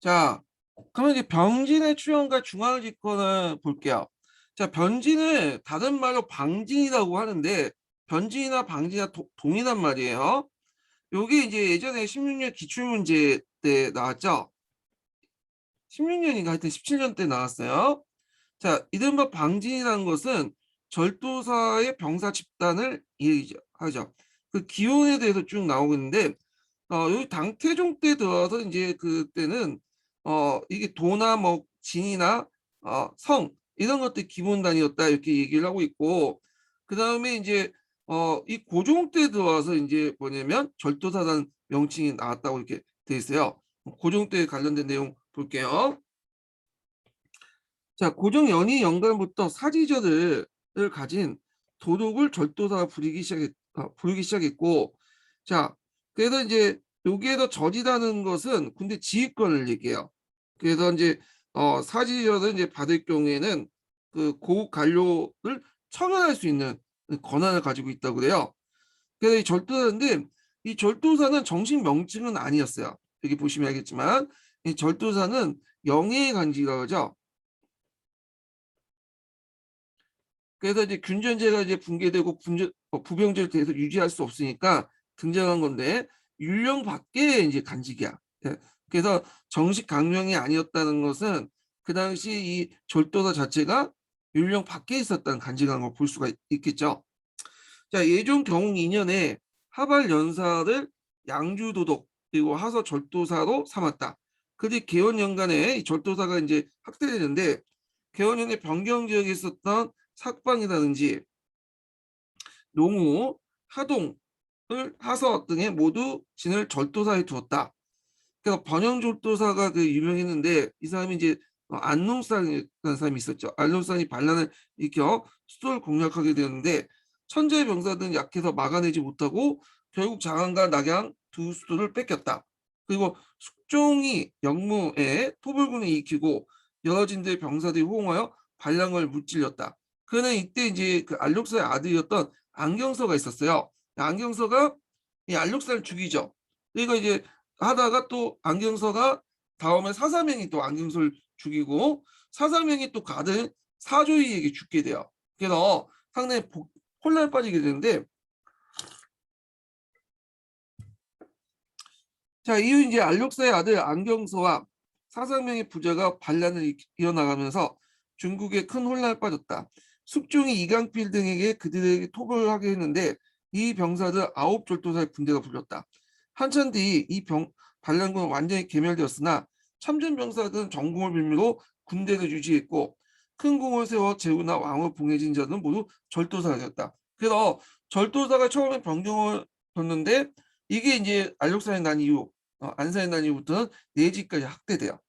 자, 그러면 이제 변진의 출현과 중앙을 짓고는 볼게요. 자, 변진을 다른 말로 방진이라고 하는데 변진이나 방진이나 동일한 말이에요. 요게 이제 예전에 16년 기출문제 때 나왔죠. 16년인가 하여튼 17년 때 나왔어요. 자, 이른바 방진이라는 것은 절도사의 병사 집단을 얘기하죠. 그 기원에 대해서 쭉 나오고 있는데 여기 당태종 때 들어서 이제 그때는 이게 도나 뭐 진이나 성 이런 것들이 기본 단위였다 이렇게 얘기를 하고 있고 그 다음에 이제 이 고종 때 들어와서 이제 뭐냐면 절도사라는 명칭이 나왔다고 이렇게 돼 있어요. 고종 때 관련된 내용 볼게요. 자, 고종 연희 연간부터 사지절을 가진 도독을 절도사가 부르기 시작했고, 자, 그래서 이제 여기에서 절이라는 것은 군대 지휘권을 얘기해요. 그래서 이제 사지절을 이제 받을 경우에는 그 고급 관료를 청원할 수 있는 권한을 가지고 있다고 그래요. 그래서 이 절도사인데 이 절도사는 정식 명칭은 아니었어요. 여기 보시면 알겠지만 이 절도사는 영예의 간지라고 하죠. 그래서 이제 균전제가 이제 붕괴되고 부병제를 계속 유지할 수 없으니까 등장한 건데 율령 밖에 이제 간직이야. 예. 그래서 정식 강령이 아니었다는 것은 그 당시 이 절도사 자체가 율령 밖에 있었다는 간직한 걸 볼 수가 있겠죠. 자, 예종 경웅 2년에 하발 연사를 양주도독 그리고 하서 절도사로 삼았다. 그뒤 개원 연간에 이 절도사가 이제 확대되는데 개원년에 변경 지역에 있었던 삭방이라든지 농우, 하동을 하서 등에 모두 진을 절도사에 두었다. 그래서 번영절도사가 그 유명했는데 이 사람이 이제 안농산이라는 사람이 있었죠. 안농산이 반란을 일으켜 수도를 공략하게 되었는데 천재의 병사들은 약해서 막아내지 못하고 결국 장안과 낙양 두 수도를 뺏겼다. 그리고 숙종이 영무에 토벌군을 일으키고 여러 진대의 병사들이 호응하여 반란을 무찔렸다. 그는 이때 이제 그 안록사의 아들이었던 안경서가 있었어요. 안경서가 이 안록사를 죽이죠. 그리고 이제 하다가 또 안경서가 다음에 사사명이 또 안경서를 죽이고 사사명이 또 가든 사조이에게 죽게 돼요. 그래서 상당히 혼란에 빠지게 되는데 자 이후 이제 안력사의 아들 안경서와 사사명의 부자가 반란을 이어나가면서 중국에 큰 혼란에 빠졌다. 숙종이 이강필 등에게 그들에게 토벌을 하게 했는데 이 병사들 9절도사의 군대가 불렸다. 한참 뒤 이 반란군은 완전히 괴멸되었으나 참전 병사들은 전공을 빌미로 군대를 유지했고 큰 공을 세워 제후나 왕을 봉해진 자들은 모두 절도사가 되었다. 그래서 절도사가 처음에 변경을 뒀는데 이게 이제 안력사에 난 이후 안사에 난 이후부터는 내지까지 확대돼요.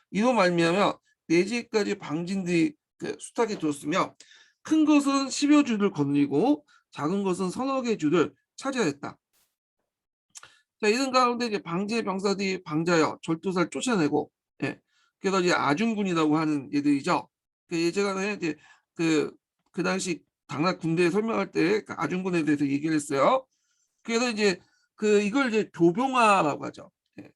이로 말미암아 내지까지 방진들이 그 수탁에 두었으며 큰 것은 10여 주를 거느리고 작은 것은 서너 개 주를 차지하였다. 자, 이런 가운데 이제 방지의 병사들이 방자여 절도사를 쫓아내고, 예. 그래서 이제 아중군이라고 하는 얘들이죠. 그 예전에 이제 그, 그 당시 당나라 군대에 설명할 때 그 아중군에 대해서 얘기를 했어요. 그래서 이제 그 이걸 이제 조병화라고 하죠. 예.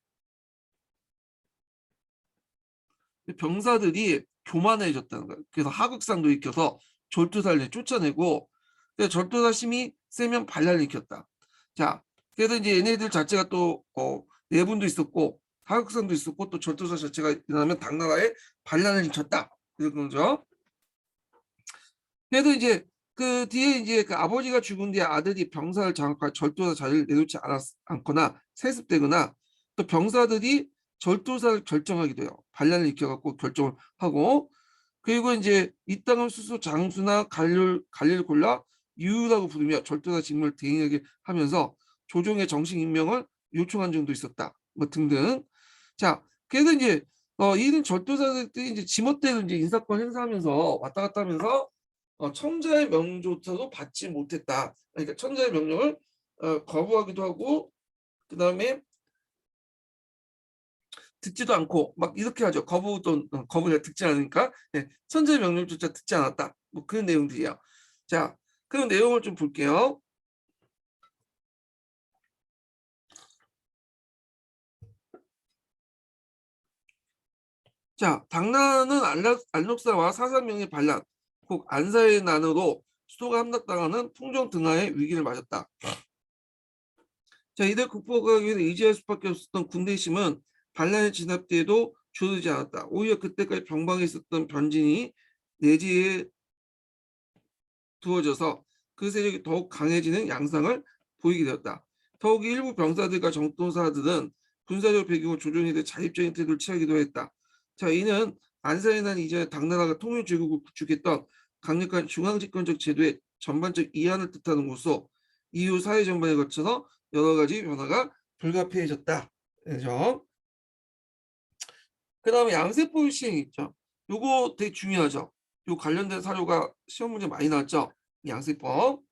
병사들이 교만해졌다는 거예요. 그래서 하극상도 일으켜서 절도사를 쫓아내고 절도사 힘이 세면 반란을 일으켰다. 자, 그래서 이제 얘네들 자체가 또 내분도 있었고 하극상도 있었고 또 절도사 자체가 일어나면 당나라에 반란을 일으켰다. 그런 거죠. 그래도 이제 그 뒤에 이제 그 아버지가 죽은 뒤에 아들이 병사를 장악할 절도사 자리를 내놓지 않거나 세습되거나 또 병사들이 절도사를 결정하기도 해요. 반란을 일으켜갖고 결정을 하고 그리고 이제 이 땅을 수수 장수나 관리를 골라 유유라고 부르며 절도사 직무를 대행하게 하면서 조정의 정식 임명을 요청한 적도 있었다. 뭐 등등. 자, 그래서 이제 이런 절도사들이 이제 지멋대로 이제 인사권 행사하면서 왔다 갔다 하면서 청자의 명조차도 받지 못했다. 그러니까 청자의 명령을 거부하기도 하고 그 다음에 듣지도 않고 막 이렇게 하죠. 거부를 듣지 않으니까 네, 천자의 명령조차 듣지 않았다. 뭐 그런 내용들이야. 자, 그런 내용을 좀 볼게요. 자, 당나는 안록사와 사사명의 반란, 곧 안사의 난으로 수도가 함락당하는 통정 등하의 위기를 맞았다. 자, 이들 극복하기 위해 의지할 수밖에 없었던 군대심은 반란의 진압대에도 줄어들지 않았다. 오히려 그때까지 병방에 있었던 변진이 내지에 두어져서 그 세력이 더욱 강해지는 양상을 보이게 되었다. 더욱이 일부 병사들과 정통사들은 군사적 배경을 조정에 자립적인 태도를 취하기도 했다. 자, 이는 안사에 난 이전에 당나라가 통일제국을 구축했던 강력한 중앙집권적 제도의 전반적 이안을 뜻하는 것으로 이후 사회 전반에 거쳐서 여러 가지 변화가 불가피해졌다. 그죠? 그 다음에 양세포 시행 있죠. 요거 되게 중요하죠. 요 관련된 사료가 시험 문제 많이 나왔죠. 양세법.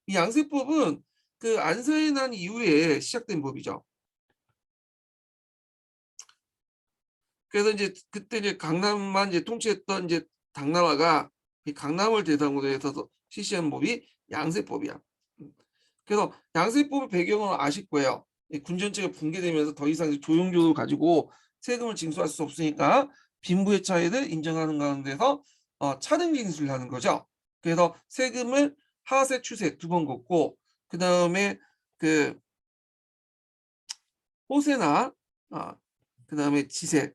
이 양세법은 그 안사에 난 이후에 시작된 법이죠. 그래서 이제 그때 이제 강남만 이제 통치했던 이제 당나라가 이 강남을 대상으로 해서 실시한 법이 양세법이야. 그래서 양세법의 배경은 아실 거예요. 이 군전체가 붕괴되면서 더 이상 조용조를 가지고 세금을 징수할 수 없으니까 빈부의 차이를 인정하는 가운데서 차등 징수를 하는 거죠. 그래서 세금을 하세 추세 두 번 걷고 그 다음에 그 호세나 그 다음에 지세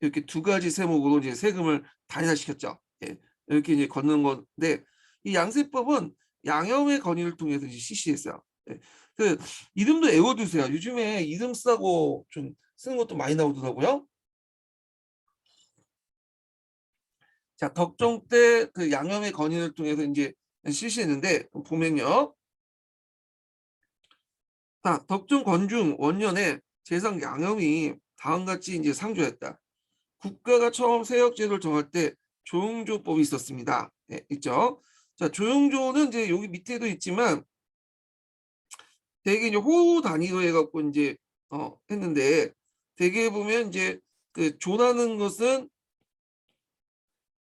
이렇게 두 가지 세목으로 이제 세금을 단일화시켰죠. 예, 이렇게 이제 걷는 건데 이 양세법은 양형의 건의를 통해서 이제 실시했어요. 예, 그 이름도 외워두세요. 요즘에 이름 쓰고 좀 쓰는 것도 많이 나오더라고요. 자, 덕종 때 그 양형의 건의를 통해서 이제 실시했는데 보면요. 자, 덕종 건중 원년에 재상 양형이 다음과 같이 이제 상조했다. 국가가 처음 세역제도를 정할 때 조용조법이 있었습니다. 네, 있죠. 자, 조용조는 이제 여기 밑에도 있지만 대개 이제 호 단위로 해갖고 이제 했는데 대개 보면 이제 그 조라는 것은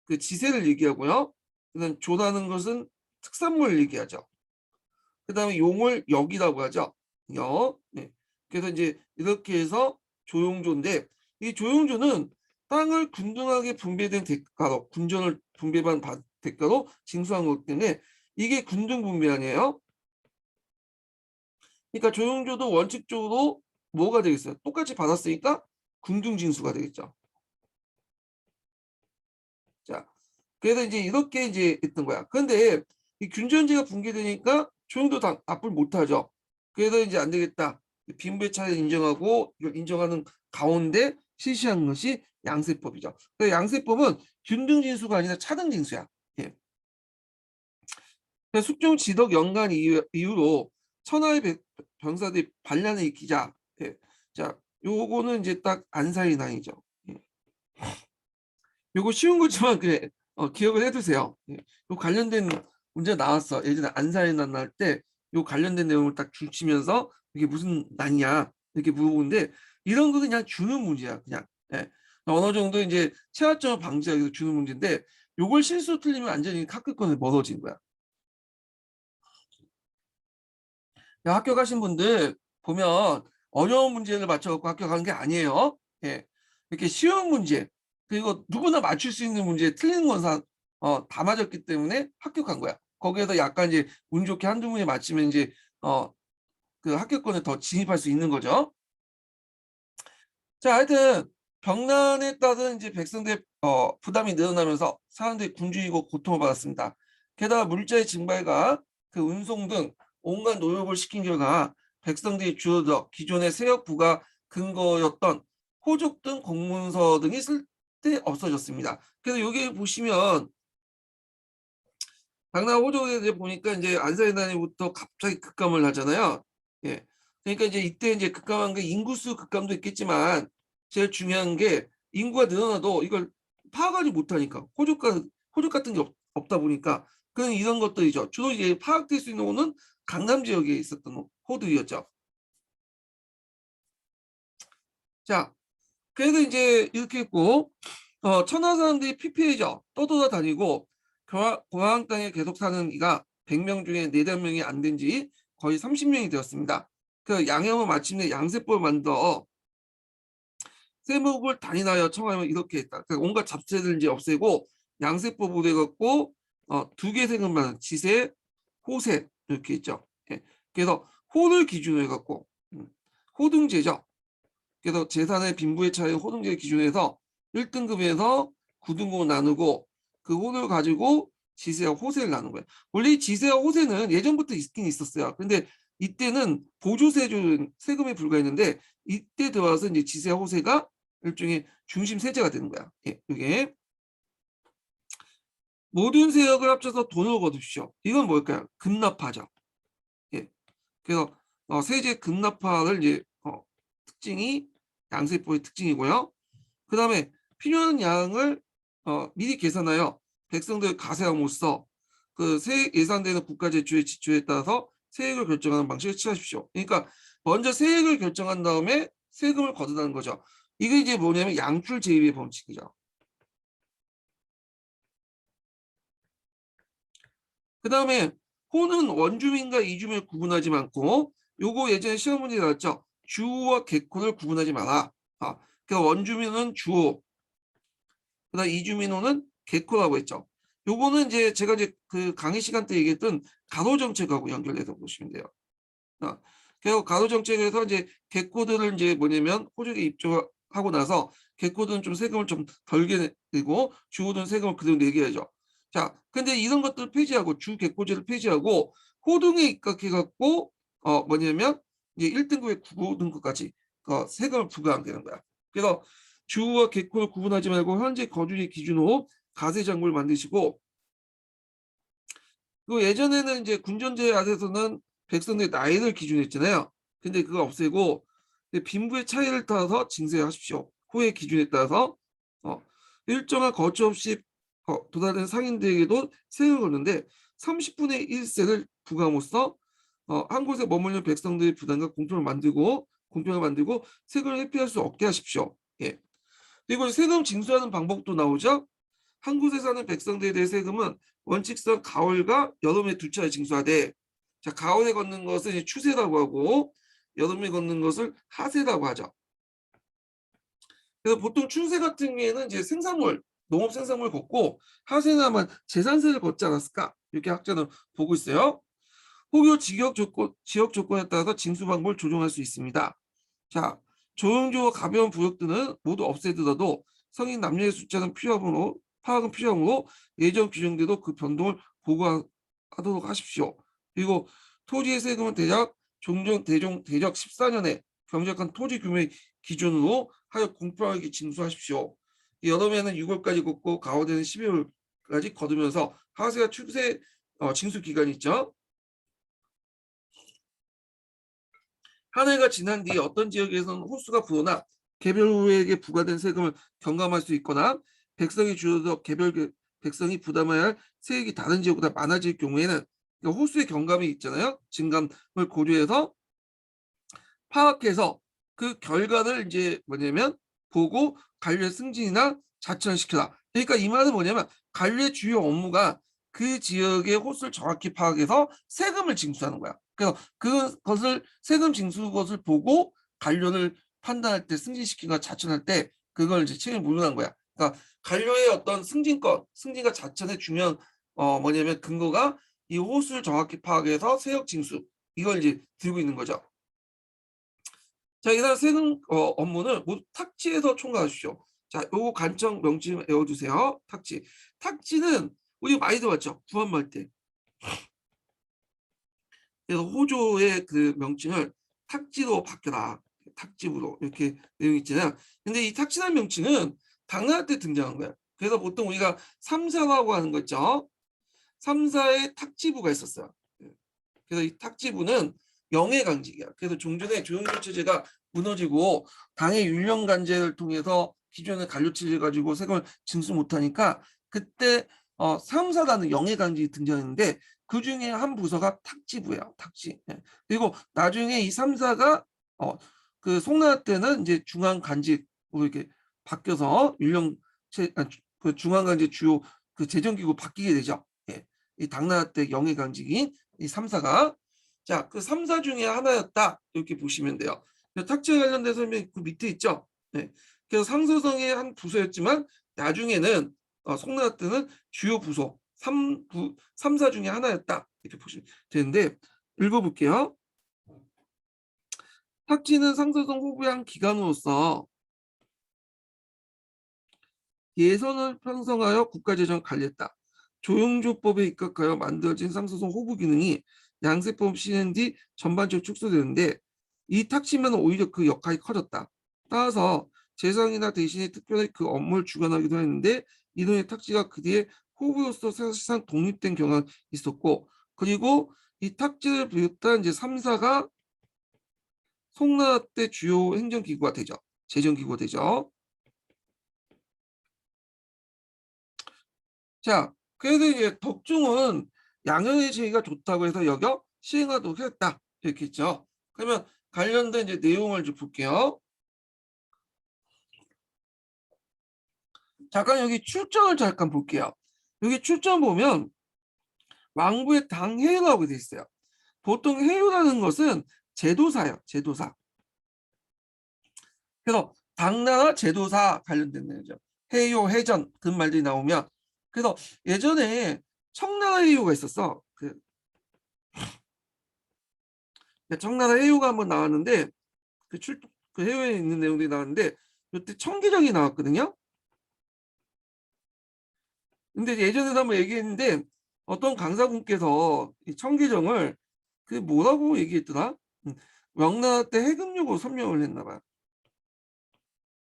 그 지세를 얘기하고요. 그다음 조라는 것은 특산물을 얘기하죠. 그다음에 용을 역이라고 하죠. 역. 네. 그래서 이제 이렇게 해서 조용조인데 이 조용조는 땅을 균등하게 분배된 대가로 군전을 분배한 대가로 징수한 것 때문에 이게 균등 분배 아니에요? 그러니까 조용조도 원칙적으로 뭐가 되겠어요? 똑같이 받았으니까 균등 징수가 되겠죠. 자, 그래서 이제 이렇게 이제 했던 거야. 그런데 이 균전제가 붕괴되니까 조용도 납부를 못하죠. 그래서 이제 안 되겠다. 빈부의 차이를 인정하고 이걸 인정하는 가운데 실시한 것이 양세법이죠. 그래서 양세법은 균등징수가 아니라 차등징수야. 예. 숙종 지덕 연간 이후로 천하의 병사들이 반란을 일으키자. 예. 자, 요거는 이제 딱 안사의 난이죠. 예. 요거 쉬운 거지만 그래 기억을 해두세요. 예. 요 관련된 문제 나왔어. 예전에 안사의 난 나올 때 요 관련된 내용을 딱 주시면서 이게 무슨 난이냐 이렇게 물어보는데 이런 거 그냥 주는 문제야. 그냥 예. 어느 정도 이제 체화점을 방지하기 위해서 주는 문제인데 요걸 실수 틀리면 완전히 학교권에 멀어진 거야. 학교 가신 분들 보면 어려운 문제를 맞춰갖고 학교 가는 게 아니에요. 예. 이렇게 쉬운 문제 그리고 누구나 맞출 수 있는 문제 틀린 건다 맞았기 때문에 합격한 거야. 거기에서 약간 이제 운 좋게 한두 문제 맞히면 이제 그 합격권에 더 진입할 수 있는 거죠. 자, 하여튼 병난에 따른 이제 백성들 부담이 늘어나면서 사람들이 굶주리고 고통을 받았습니다. 게다가 물자의 증발과 그 운송 등 온갖 노력을 시킨 결과 백성들이 줄어들어 기존의 세역부가 근거였던 호족 등 공문서 등이 쓸데 없어졌습니다. 그래서 여기 보시면 당나라 호족에 대해 보니까 이제 안사의 난이부터 갑자기 급감을 하잖아요. 예. 그러니까 이제 이때 이제 급감한 게 인구수 급감도 있겠지만 제일 중요한 게 인구가 늘어나도 이걸 파악하지 못하니까 호족 같은 게 없다 보니까 그런 이런 것들이죠. 주로 이제 파악될 수 있는 호는 강남 지역에 있었던 호들이었죠. 자, 그래도 이제 이렇게 했고 천하 사람들이 피폐해져 떠돌아다니고 고향 땅에 계속 사는 이가 100명 중에 4~5명이 안 된 지 거의 30명이 되었습니다. 그 양형은 마침내 양세법을 만들어 세목을 단위하여 청하면 이렇게 했다. 그러니까 온갖 잡세를 이제 없애고 양세법으로 해갖고 두 개 세금만 지세, 호세 이렇게 있죠. 예. 그래서 호를 기준으로 해갖고 호등제죠. 그래서 재산의 빈부의 차이 호등제 기준으로 해서 1등급에서 9등급을 나누고 그 호를 가지고 지세와 호세를 나눈 거예요. 원래 지세와 호세는 예전부터 있긴 있었어요. 근데 이때는 보조세 세금에 불과했는데 이때 들어와서 이제 지세와 호세가 일종의 중심 세제가 되는 거야. 예, 이게 모든 세액을 합쳐서 돈을 거두십시오. 이건 뭘까요? 급납하죠. 예, 그래서 세제 급납하를 이제 특징이 양세법의 특징이고요. 그 다음에 필요한 양을 미리 계산하여 백성들 가세함으로써 그 세액 예산되는 국가 제출의 지출에 따라서 세액을 결정하는 방식을 취하십시오. 그러니까 먼저 세액을 결정한 다음에 세금을 거둔다는 거죠. 이게 이제 뭐냐면 양출 제입의 법칙이죠. 그 다음에 호는 원주민과 이주민을 구분하지 않고 요거 예전에 시험 문제 나왔죠. 주호와 객호를 구분하지 마라. 그러니까 원주민은 주호, 그다음 이주민호는 객호라고 했죠. 요거는 이제 제가 이제 그 강의 시간 때 얘기했던 가로정책하고 연결해서 보시면 돼요. 그래서 가로정책에서 이제 객호들을 이제 뭐냐면 호적에 입조하고 나서 객호들은 좀 세금을 좀 덜게 내고 주호들은 세금을 그대로 내게 하죠. 자, 근데 이런 것들을 폐지하고 주 객호제를 폐지하고 호등에 입각해갖고 뭐냐면 이제 1등급에 9등급까지 세금을 부과하게 되는 거야. 그래서 주와 객호를 구분하지 말고 현재 거주지 기준으로 가세장부를 만드시고, 그 예전에는 이제 군전제 아래에서는 백성들의 나이를 기준했잖아요. 근데 그거 없애고 빈부의 차이를 따라서 징수하십시오. 호의 기준에 따라서 일정한 거처 없이 도달된 상인들에게도 세금을 걷는데 30분의 1세를 부과함으로써 한 곳에 머물는 백성들의 부담과 공평을 만들고 세금을 회피할 수 없게 하십시오. 예. 그리고 세금 징수하는 방법도 나오죠. 한 곳에 사는 백성들에 대해 세금은 원칙상 가을과 여름에 두 차례 징수하되, 자, 가을에 걷는 것을 이제 추세라고 하고 여름에 걷는 것을 하세라고 하죠. 그래서 보통 추세 같은 경우에는 이제 농업 생산물 걷고 하세는 아마 재산세를 걷지 않았을까 이렇게 학자는 보고 있어요. 혹여 지역 조건에 따라서 징수 방법을 조정할 수 있습니다. 자, 조용조와 가벼운 부역들은 모두 없애더라도 성인 남녀의 숫자는 파악은 필요하므로 예전 규정대로 그 변동을 보고하도록 하십시오. 그리고 토지의 세금은 대략 대적 14년에 경작한 토지 규모의 기준으로 하여 공평하게 징수하십시오. 여름에는 6월까지 걷고 가을에는 12월까지 거두면서 하세와 추세 징수 기간이 있죠. 한 해가 지난 뒤에 어떤 지역에서는 호수가 불어나 개별호에게 부과된 세금을 경감할 수 있거나 백성이 줄어들어 백성이 부담해야 할 세액이 다른 지역보다 많아질 경우에는 호수의 경감이 있잖아요. 증감을 고려해서 파악해서 그 결과를 이제 뭐냐면 보고 관료의 승진이나 자천시켜라. 그러니까 이 말은 뭐냐면 관료의 주요 업무가 그 지역의 호수를 정확히 파악해서 세금을 징수하는 거야. 그래서 그것을 세금 징수 것을 보고 관료를 판단할 때 승진시키거나 자천할 때 그걸 이제 책임을 물어난 거야. 그러니까 관료의 어떤 승진과 자천의 중요한 뭐냐면 근거가 이 호수를 정확히 파악해서 세역 징수 이걸 이제 들고 있는 거죠. 자, 이상 세금 업무는 모두 탁지에서 총괄하십시오. 자, 요거 관청 명칭 외워두세요. 탁지. 탁지는 우리 많이 들어봤죠. 구한말 때. 그래서 호조의 그 명칭을 탁지로 바뀌어라. 탁지부로 이렇게 내용이 있잖아요. 근데 이 탁지라는 명칭은 당나라 때 등장한 거예요. 그래서 보통 우리가 삼사라고 하는 거 있죠. 삼사의 탁지부가 있었어요. 그래서 이 탁지부는 영해강직이야. 그래서 종전에 조영조 체제가 무너지고 당의 율령간제를 통해서 기존의 관료체제 가지고 세금을 징수 못하니까 그때 삼사라는 영해강직이 등장했는데 그 중에 한 부서가 탁지부예요. 탁지. 예. 그리고 나중에 이 삼사가 그 송나라 때는 이제 중앙간직으로 이렇게 바뀌어서 그 중앙간직 주요 그 재정기구 바뀌게 되죠. 예. 이 당나라 때 영해강직인 이 삼사가 자, 그 3사 중에 하나였다. 이렇게 보시면 돼요. 탁지에 관련된 설명이 그 밑에 있죠. 네. 그래서 상서성의 한 부서였지만 나중에는 송나라 때는 주요 부서 3사 중에 하나였다. 이렇게 보시면 되는데 읽어볼게요. 탁진은 상서성 후보의 한 기관으로서 예선을 편성하여 국가재정을 관리했다. 조용조법에 입각하여 만들어진 상소송 호부 기능이 양세법 시행 뒤 전반적으로 축소되는데 이 탁심은 오히려 그 역할이 커졌다. 따라서 재상이나 대신에 특별히 그 업무를 주관하기도 했는데 이놈의 탁지가 그 뒤에 호부로서 사실상 독립된 경향이 있었고 그리고 이 탁지를 비롯한 이제 3사가 송나라 때 주요 행정기구가 되죠. 재정기구가 되죠. 자, 그래서 이제 덕종은 양형의 제의가 좋다고 해서 여겨 시행하도록 했다. 이렇게 했죠. 그러면 관련된 이제 내용을 좀 볼게요. 잠깐 여기 출정을 잠깐 볼게요. 여기 출정 보면 왕부의 당해라고 돼 있어요. 보통 해요라는 것은 제도사예요. 제도사. 그래서 당나라 제도사 관련된 내용이죠. 해요, 해전 그런 말들이 나오면 그래서 예전에 청나라 해요가 있었어. 청나라 해요가 한번 나왔는데 그 해요에 있는 내용들이 나왔는데 이때 청계정이 나왔거든요. 근데 예전에도 한번 얘기했는데 어떤 강사분께서 이 청계정을 그 뭐라고 얘기했더라? 명나라 때 해금요고 설명을 했나 봐요.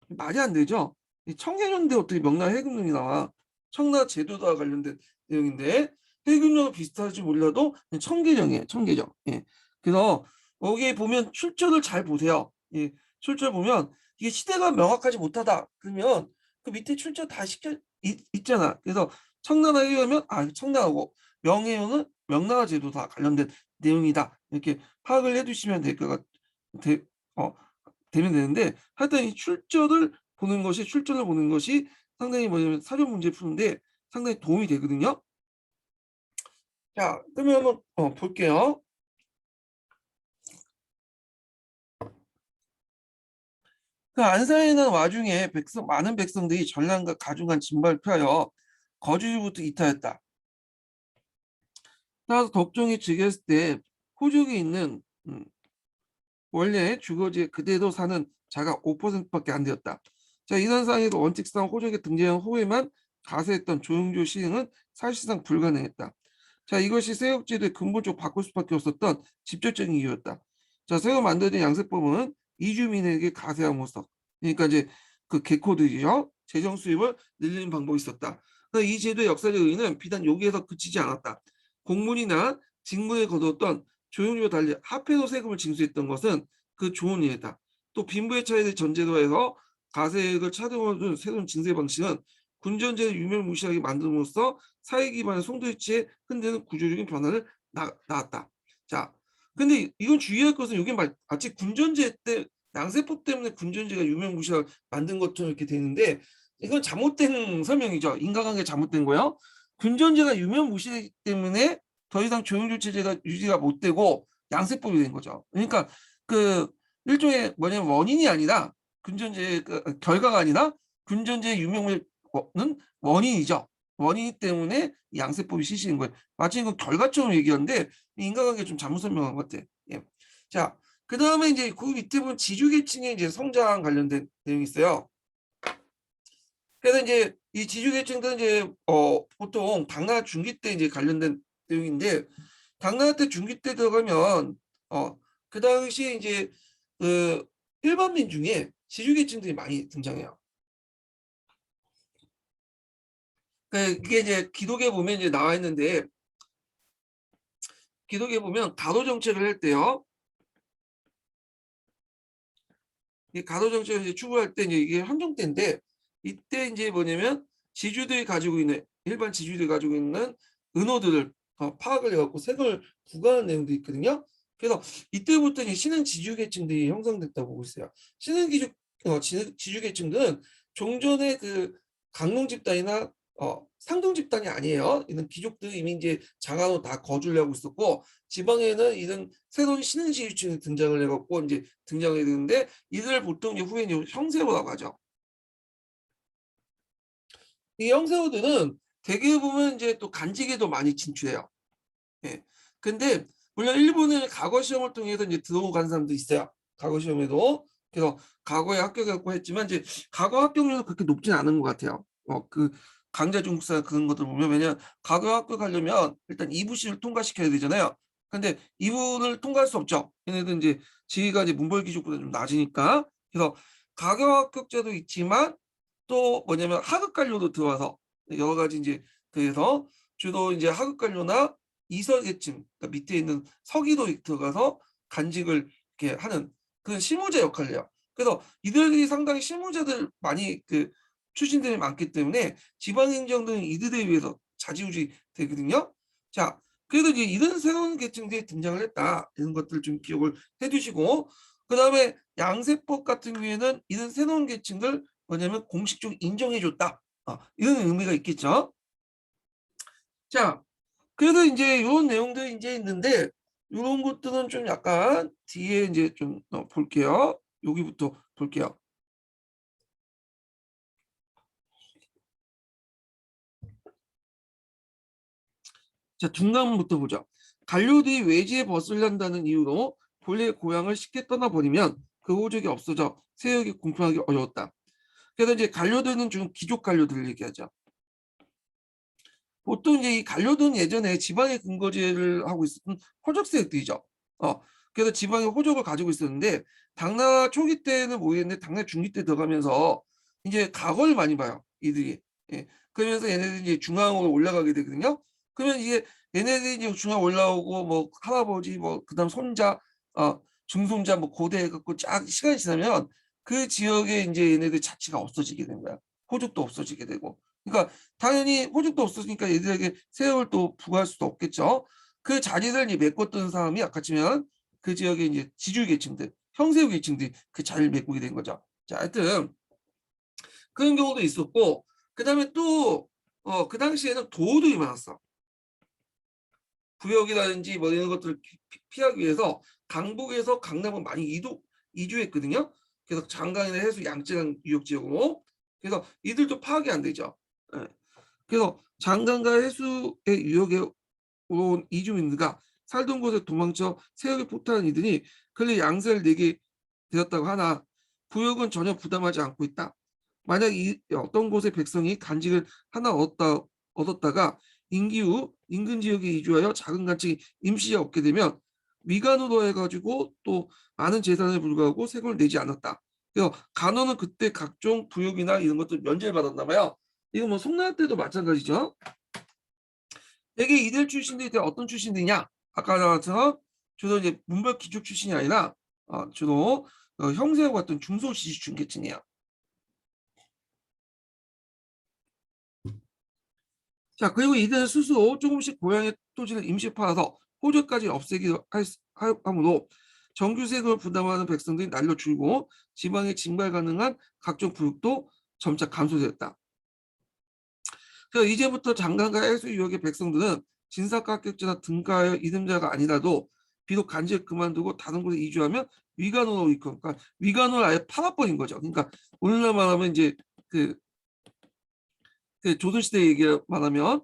말이 안 되죠. 이 청계정인데 어떻게 명나라 해금령이 나와? 청나라 제도와 관련된 내용인데 해금령은 비슷할지 몰라도 청계정이에요. 청계정. 예. 그래서 여기 보면 출처를 잘 보세요. 예. 출처를 보면 이게 시대가 명확하지 못하다. 그러면 그 밑에 출처 다 있잖아. 그래서 청나라 해요면 청나라고 명해요는 명나라 제도와 관련된 내용이다. 이렇게 파악을 해두시면 될 것 되면 되는데 하여튼 이 출처를 보는 것이 상당히 뭐냐면 사료 문제 푸는데 상당히 도움이 되거든요. 자, 그러면 한번 볼게요. 그 안산에 있는 와중에 많은 백성들이 전량과 가중한 진발을 피하여 거주지부터 이탈했다. 따라서 덕종이 즉위했을 때 호족이 있는 원래 주거지에 그대로 사는 자가 5%밖에 안 되었다. 자, 인원상에도 원칙상 호족에 등재한 후에만 가세했던 조용조 시행은 사실상 불가능했다. 자, 이것이 세역제도의 근본적으로 바꿀 수밖에 없었던 직접적인 이유였다. 자, 새로 만들어진 양세법은 이주민에게 가세함으로써 그러니까 이제 그 개코들이죠. 재정 수입을 늘리는 방법이 있었다. 그러니까 이 제도의 역사적 의의는 비단 여기에서 그치지 않았다. 공문이나 직무에 거두었던 조용조와 달리 합해서 세금을 징수했던 것은 그 좋은 예다. 또 빈부의 차이를 전제로 해서 가세액을 차등해준 새로운 징세 방식은 군전제를 유명무실하게 만듦으로써 사회 기반의 송두리째 흔드는 구조적인 변화를 낳았다. 자, 근데 이건 주의할 것은 이게 마치 군전제 때 양세법 때문에 군전제가 유명무실하게 만든 것처럼 이렇게 되는데 이건 잘못된 설명이죠. 인과관계 잘못된 거예요. 군전제가 유명무실하기 때문에 더 이상 조용조 체제가 유지가 못 되고 양세법이 된 거죠. 그러니까 그 일종의 뭐냐면 원인이 아니라 군전제 그 결과가 아니라 군전제 유명무는 원인이죠. 원인이 때문에 양세법이 실시된 거예요. 마치 이거 결과처럼 얘기하는데 인과관계 좀 잘못 설명한 것 같아. 예. 자, 그 다음에 이제 그 밑에 보면 지주계층의 이제 성장 관련된 내용이 있어요. 그래서 이제 이 지주계층들은 이제 보통 당나라 중기 때 이제 관련된 내용인데 당나라 때 중기 때 들어가면 그 당시에 이제 그 일반민 중에 지주계층들이 많이 등장해요. 그게 이제 기록에 보면 이제 나와 있는데 기록에 보면 가도 정책을 할 때요. 이 가도 정책을 이제 추구할 때 이제 이게 한정 때인데 이때 이제 뭐냐면 지주들이 가지고 있는 일반 지주들이 가지고 있는 은어들을 파악을 해갖고 세금을 부과하는 내용도 있거든요. 그래서 이때부터 이제 신흥 지주계층들이 형성됐다고 보고 있어요. 신흥 지주계층들은 종전의 그 강농 집단이나 상등 집단이 아니에요. 이런 귀족들이 이미 이제 장안으로 다 거주를 하고 있었고 지방에는 이런 새로운 신흥 지주층이 등장을 해갖고 이제 등장이 되는데 이들을 보통 이제 후에 이제 형세로라고 하죠. 이 형세우들은 대개 보면 이제 또 간직에도 많이 진출해요. 예. 근데 물론 일본은 과거 시험을 통해서 이제 들어간 사람도 있어요. 과거 시험에도. 그래서 과거에 합격했고 했지만 이제 과거 합격률은 그렇게 높진 않은 것 같아요. 그 강자 중국사 그런 것들 보면 왜냐면 과거 합격하려면 일단 2부시를 통과시켜야 되잖아요. 근데 2부를 통과할 수 없죠. 얘네들 이제 지위가 이제 문벌 기준보다 좀 낮으니까. 그래서 과거 합격자도 있지만 또 뭐냐면 하급 관료도 들어와서 여러 가지 이제 그래서 주로 이제 하급 관료나 이설계층 그러니까 밑에 있는 서기도 들어가서 간직을 이렇게 하는 그런 실무자 역할을 해요. 그래서 이들이 상당히 실무자들 많이 그 출신들이 많기 때문에 지방행정들은 이들에 의해서 좌지우지 되거든요. 자, 그래도 이제 이런 새로운 계층들이 등장을 했다. 이런 것들 좀 기억을 해두시고 그다음에 양세법 같은 경우에는 이런 새로운 계층들 뭐냐면 공식적으로 인정해줬다. 이런 의미가 있겠죠. 자, 그래서 이제 요런 내용들이 이제 있는데 요런 것들은 좀 약간 뒤에 이제 좀 볼게요. 여기부터 볼게요. 자, 중간부터 보죠. 관료들이 외지에 벗으려다는 이유로 본래 고향을 쉽게 떠나버리면 그 호적이 없어져 세역이 공평하기 어려웠다. 그래서 이제 관료들은 좀 귀족 관료들을 얘기하죠. 보통 이제 이 관료들은 예전에 지방의 근거제를 하고 있었던 호적세력들이죠. 그래서 지방의 호적을 가지고 있었는데 당나 초기 때는 모르겠는데 당나 중기 때 들어가면서 이제 각을 많이 봐요. 이들이. 예. 그러면서 얘네들이 이제 중앙으로 올라가게 되거든요. 그러면 이게 얘네들이 이제 중앙 올라오고 뭐 할아버지 뭐 그다음 손자 중손자 뭐 고대 해갖고 쫙 시간이 지나면 그 지역에 이제 얘네들 자치가 없어지게 된 거야. 호적도 없어지게 되고. 그러니까 당연히 호적도 없어지니까 얘들에게 세역을 또 부과할 수도 없겠죠. 그 자리를 메꿨던 사람이 아까 치면 그 지역의 이제 지주 계층들, 형세우 계층들이 그 자리를 메꾸게 된 거죠. 자, 하여튼 그런 경우도 있었고, 그다음에 또 그 당시에는 도둑이 많았어. 부역이라든지 뭐 이런 것들을 피하기 위해서 강북에서 강남은 많이 이주했거든요. 그래서 장강이나 해수 양쯔강 유역 지역으로. 그래서 이들도 파악이 안 되죠. 예. 그래서 장강과 해수의 유역에 온 이주민들과 살던 곳에 도망쳐 세역에 포탈한 이들이 근래 양세를 내게 되었다고 하나 부역은 전혀 부담하지 않고 있다. 만약 어떤 곳의 백성이 간직을 하나 얻었다가 임기 후 인근 지역에 이주하여 작은 간증이 임시에 얻게 되면 위간으로 해가지고 또 많은 재산에 불구하고 세금을 내지 않았다. 그래서 간호는 그때 각종 부역이나 이런 것들 면제를 받았나 봐요. 이거 뭐 송나라 때도 마찬가지죠. 대개 이들 출신들이 어떤 출신들이냐? 아까 나왔처럼 주로 이제 문벌 귀족 출신이 아니라 주로 형제와 같은 중소지주층 계층이에요. 자, 그리고 이들은 스스로 조금씩 고향의 토지를 임시 팔아서 호적까지 없애기로 함으로 정규세금을 부담하는 백성들이 날로 줄고 지방에 징발 가능한 각종 부역도 점차 감소되었다. 그래서 이제부터 장강과 해수 유역의 백성들은 진사각격자나 등가하여 이름자가 아니라도 비록 간지를 그만두고 다른 곳에 이주하면 위간으로 있고, 그러니까 위간으로 아예 팔아버린 거죠. 그러니까 오늘날 말하면 이제 그, 그 조선시대 얘기 말하면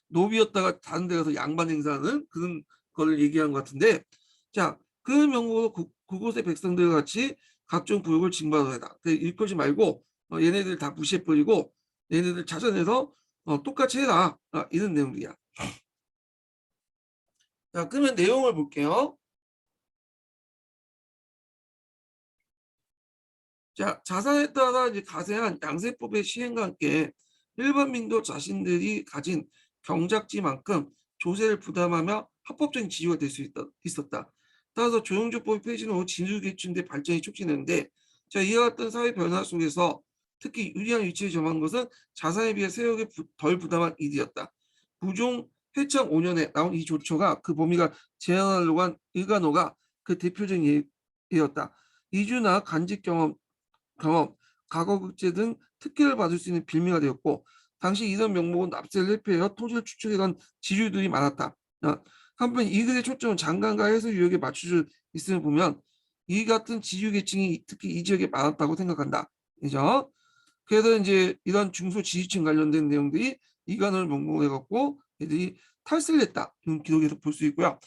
노비였다가 다른 데 가서 양반 행사하는 그런 걸 얘기한 것 같은데, 자, 그 명목으로 그곳의 백성들 같이 각종 부역을 징발해라. 일거지 말고 얘네들 다 무시해버리고 얘네들 찾아내서 똑같이 해라. 이런 내용이야. 자, 그러면 내용을 볼게요. 자, 자산에 따라 이제 가세한 양세법의 시행과 함께 일반민도 자신들이 가진 경작지만큼 조세를 부담하며 합법적인 지위가 될 수 있었다. 따라서 조영조법이 폐지는 후 진주계층대 발전이 촉진했는데, 자, 이와 같은 사회 변화 속에서 특히 유리한 위치에 점한 것은 자산에 비해 세역에 덜 부담한 이들이었다. 부종 해창 5년에 나온 이 조처가 그 범위가 제한하려고 한 일간호가 그 대표적인 예였다. 이주나 간직 경험, 과거국제 등 특혜를 받을 수 있는 빌미가 되었고 당시 이런 명목은 납세를 회피하여 토지를 축적해간 지주들이 많았다. 한편 이들의 초점은 장관과 해수 유역에 맞춰져 있음을 보면 이 같은 지주 계층이 특히 이 지역에 많았다고 생각한다. 그죠? 그래서 이제 이런 중소 지지층 관련된 내용들이 이간을 명목해갖고 애들이 탈세를 했다. 이런 기록에서 볼 수 있고요.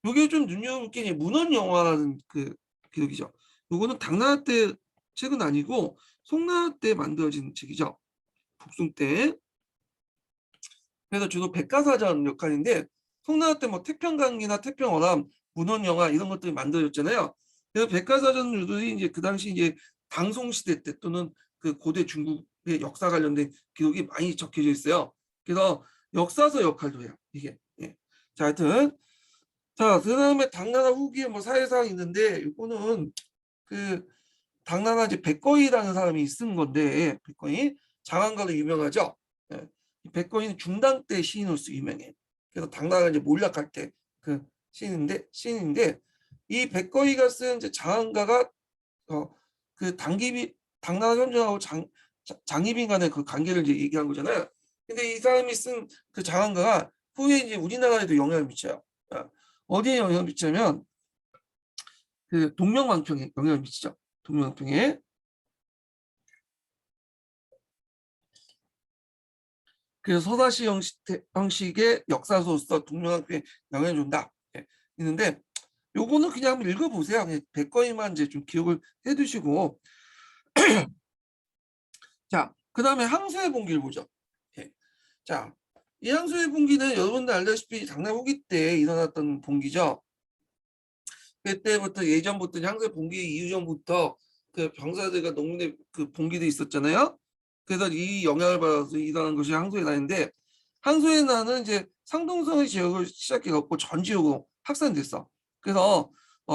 이게 좀 눈여겨볼 게 문헌 영화라는 그 기록이죠. 요거는 당나라 때 책은 아니고 송나라 때 만들어진 책이죠. 북송 때. 그래서 주로 백과사전 역할인데 송나라 때 뭐 태평강기나 태평어람, 문헌영화 이런 것들이 만들어졌잖아요. 그래서 백과사전들이 이제 그 당시 이제 당송 시대 때 또는 그 고대 중국의 역사 관련된 기록이 많이 적혀져 있어요. 그래서 역사서 역할도 해요. 이게. 예. 자, 하여튼 자, 그다음에 당나라 후기에 뭐 사회사항이 있는데 이거는 그 당나라 이제 백거이라는 사람이 쓴 건데 백거이 장안가로 유명하죠. 예. 백거이는 중당 때 시인으로서 유명해. 그래서 당나라가 이제 몰락할 때 그 시인인데 이 백거이가 쓴 이제 장안가가 그 당나라 현종하고 장희빈 간의 그 관계를 이제 얘기한 거잖아요. 근데 이 사람이 쓴 그 장안가가 후에 이제 우리나라에도 영향을 미쳐요. 어디에 영향을 미치냐면 그 동명왕평에 영향을 미치죠. 동명왕평에. 그래서 서다시 형식의 역사서로서 동명왕평에 영향을 준다. 예, 있는데 요거는 그냥 한번 읽어보세요. 그냥 백거이만 이제 좀 기억을 해두시고 자, 그 다음에 항소의 봉기를 보죠. 예. 자, 이 항소의 봉기는 여러분들 알다시피 당나라 후기 때 일어났던 봉기죠. 그때부터 예전부터 항소의 봉기 이후전부터 그 병사들과 농민의 그 봉기도 있었잖아요. 그래서 이 영향을 받아서 일어난 것이 항소의 난인데 항소의 난은 이제 상동성의 지역을 시작해갖고 전 지역으로 확산됐어. 그래서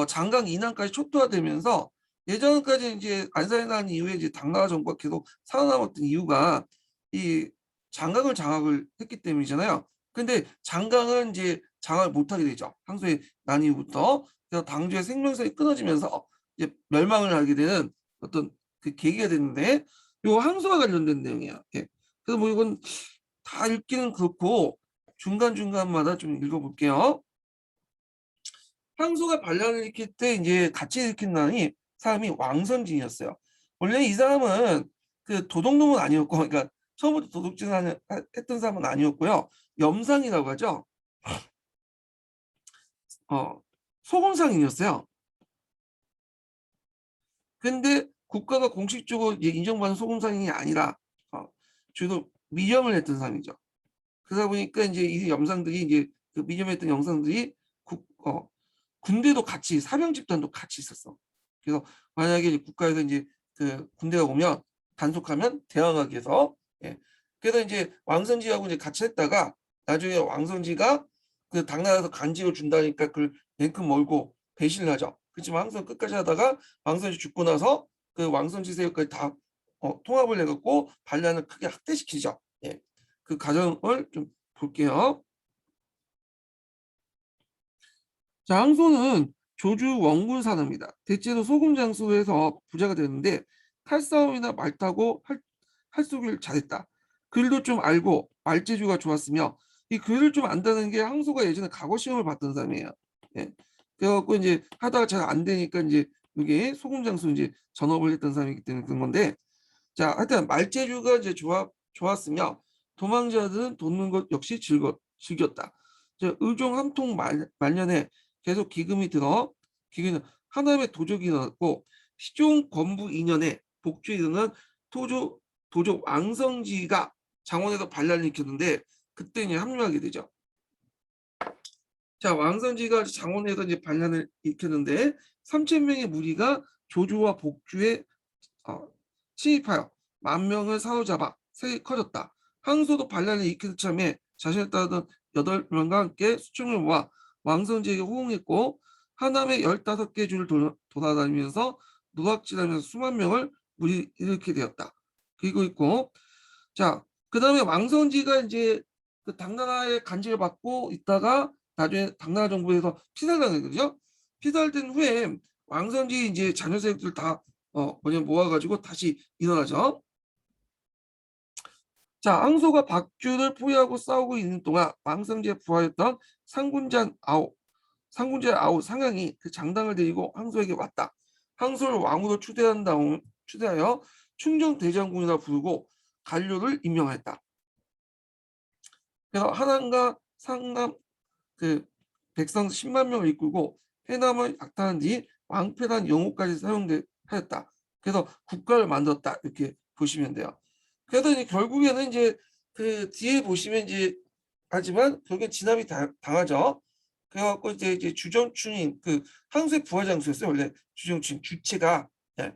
장강 이남까지 초토화되면서 예전까지 이제 안사의 난 이후에 이제 당나라 정부가 계속 살아남았던 이유가 이 장강을 장악을 했기 때문이잖아요. 근데 장강은 이제 장악을 못하게 되죠. 항소의 난 이후부터. 그래서 당주의 생명선이 끊어지면서 이제 멸망을 하게 되는 어떤 그 계기가 됐는데 요 항소와 관련된 내용이야. 예. 그래서 뭐 이건 다 읽기는 그렇고 중간중간마다 좀 읽어볼게요. 항소가 반란을 일으킬 때 이제 같이 일으킨 사람이 왕선진이었어요. 원래 이 사람은 그 도둑놈은 아니었고, 그러니까 처음부터 도둑질을 했던 사람은 아니었고요. 염상이라고 하죠. 어, 소금상인이었어요. 근데 국가가 공식적으로 인정받은 소금상인이 아니라 주로 미염을 했던 사람이죠. 그러다 보니까 이제 이 영상들이 이제 그 미염했던 영상들이 군대도 같이 사병 집단도 같이 있었어. 그래서 만약에 이제 국가에서 이제 그 군대가 오면 단속하면 대항하기 위해서 예. 그래서 이제 왕선지하고 이제 같이 했다가 나중에 왕선지가 그 당나라에서 간직을 준다니까 그걸 냉큼 몰고 배신을 하죠. 그렇지만 항상 끝까지 하다가 왕선지 죽고 나서 그 왕선지 세력까지 다 통합을 해갖고 반란을 크게 확대시키죠. 예. 그 과정을 좀 볼게요. 자, 항소는 조주 원군 사람입니다. 대체로 소금 장소에서 부자가 되는데 칼싸움이나 말 타고 할쏘기를 잘했다. 글도 좀 알고 말재주가 좋았으며 이 글을 좀 안다는 게 항소가 예전에 각오 시험을 봤던 사람이에요. 예. 그래갖고 이제 하다가 잘 안 되니까 이제 이게 소금 장소 이제 전업을 했던 사람이기 때문에 그런 건데 자, 하여튼 말재주가 이제 좋았으며 도망자들은 돕는 것 역시 즐겼다. 의종 함통 말년에 계속 기금이 들어 기금은 하나의 도적이 일어났고 시종 건부 2년에 복주에 일어난 도적 왕성지가 장원에서 반란을 일으켰는데 그때 이제 합류하게 되죠. 자, 왕성지가 장원에서 이제 반란을 일으켰는데 3,000명의 무리가 조조와 복주에 침입하여 10,000명을 사로잡아 세력이 커졌다. 항소도 반란을 일으키는 참에 자신을 따르던 8명과 함께 수청을 모아 왕성지에게 호응했고 하남의 15개 주를 돌아다니면서 노략질하면서 수만 명을 일으키게 되었다. 그리고 있고 자, 그 다음에 왕성지가 이제 그 당나라의 간직을 받고 있다가 나중에 당나라 정부에서 피살당했거든요. 피살된 후에 왕성지 이제 자녀 세력들 다 모아가지고 다시 일어나죠. 자, 항소가 박주를 포위하고 싸우고 있는 동안 왕성지에 부하였던 상군자 아우 상향이 그 장당을 데리고 항소에게 왔다. 항소를 왕으로 추대하여 충정대장군이라 부르고 관료를 임명하였다. 그래서 하남과 상남 그 백성 10만 명을 이끌고 해남을 약탈한 뒤 왕패란 용어까지 사용하였다. 그래서 국가를 만들었다 이렇게 보시면 돼요. 그래서 이제 결국에는 이제 그 뒤에 보시면 이제 하지만 결국엔 진압이 당하죠. 그래갖고 이제 주정춘인 그 항소의 부하장수였어요. 원래 주정춘 주체가 예,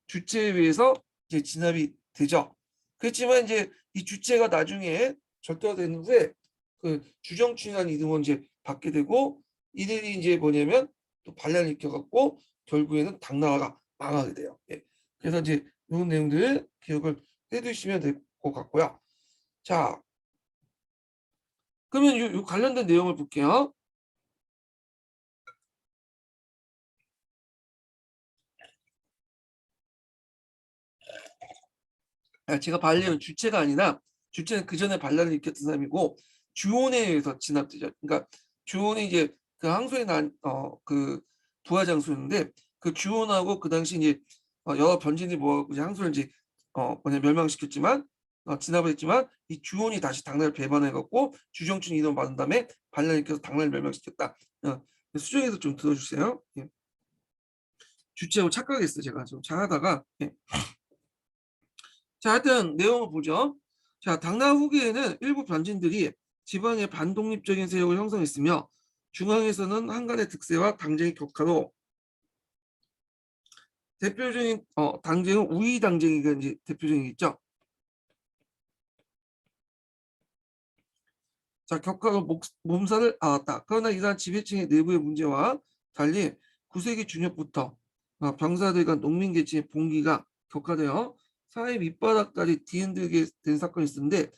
주체에 의해서 이제 진압이 되죠. 그렇지만 이제 이 주체가 나중에 절도된 후에 그 주정춘이라는 이름을 이제 받게 되고 이들이 이제 뭐냐면 또 반란을 일으켜갖고 결국에는 당나라가 망하게 돼요. 예. 그래서 이제 이런 내용들을 기억을 해두시면 될 것 같고요. 자, 그러면 요 관련된 내용을 볼게요. 제가 반려는 주체가 아니라 주체는 그 전에 반란을 일으켰던 사람이고 주온에 의해서 진압되죠. 그러니까 주온이 이제 그 항소에 난그 부하장수였는데 그 주온하고 그 당시 이제 여러 변진이 모아서 항소를 이제 뭐냐 멸망시켰지만 진압을 했지만 이 주온이 다시 당나라를 배반해갖고 주정춘 이름 받은 다음에 반란을 일으켜서 당나라를 멸망시켰다. 수정해서 좀 들어주세요. 예. 주체하고 착각했어요. 제가 좀 잘하다가 예. 자, 하여튼 내용을 보죠. 자, 당나라 후기에는 일부 변진들이 지방에 반독립적인 세력을 형성했으며 중앙에서는 한간의 득세와 당쟁의 격화로 대표적인 당쟁은 우위 당쟁이가 이제 대표적이겠죠. 자, 격화로 몸살을 앓았다. 그러나 이러한 지배층의 내부의 문제와 달리 9세기 중엽부터 병사들과 농민 계층의 봉기가 격화되어 사회 밑바닥까지 뒤흔들게 된 사건이 있었는데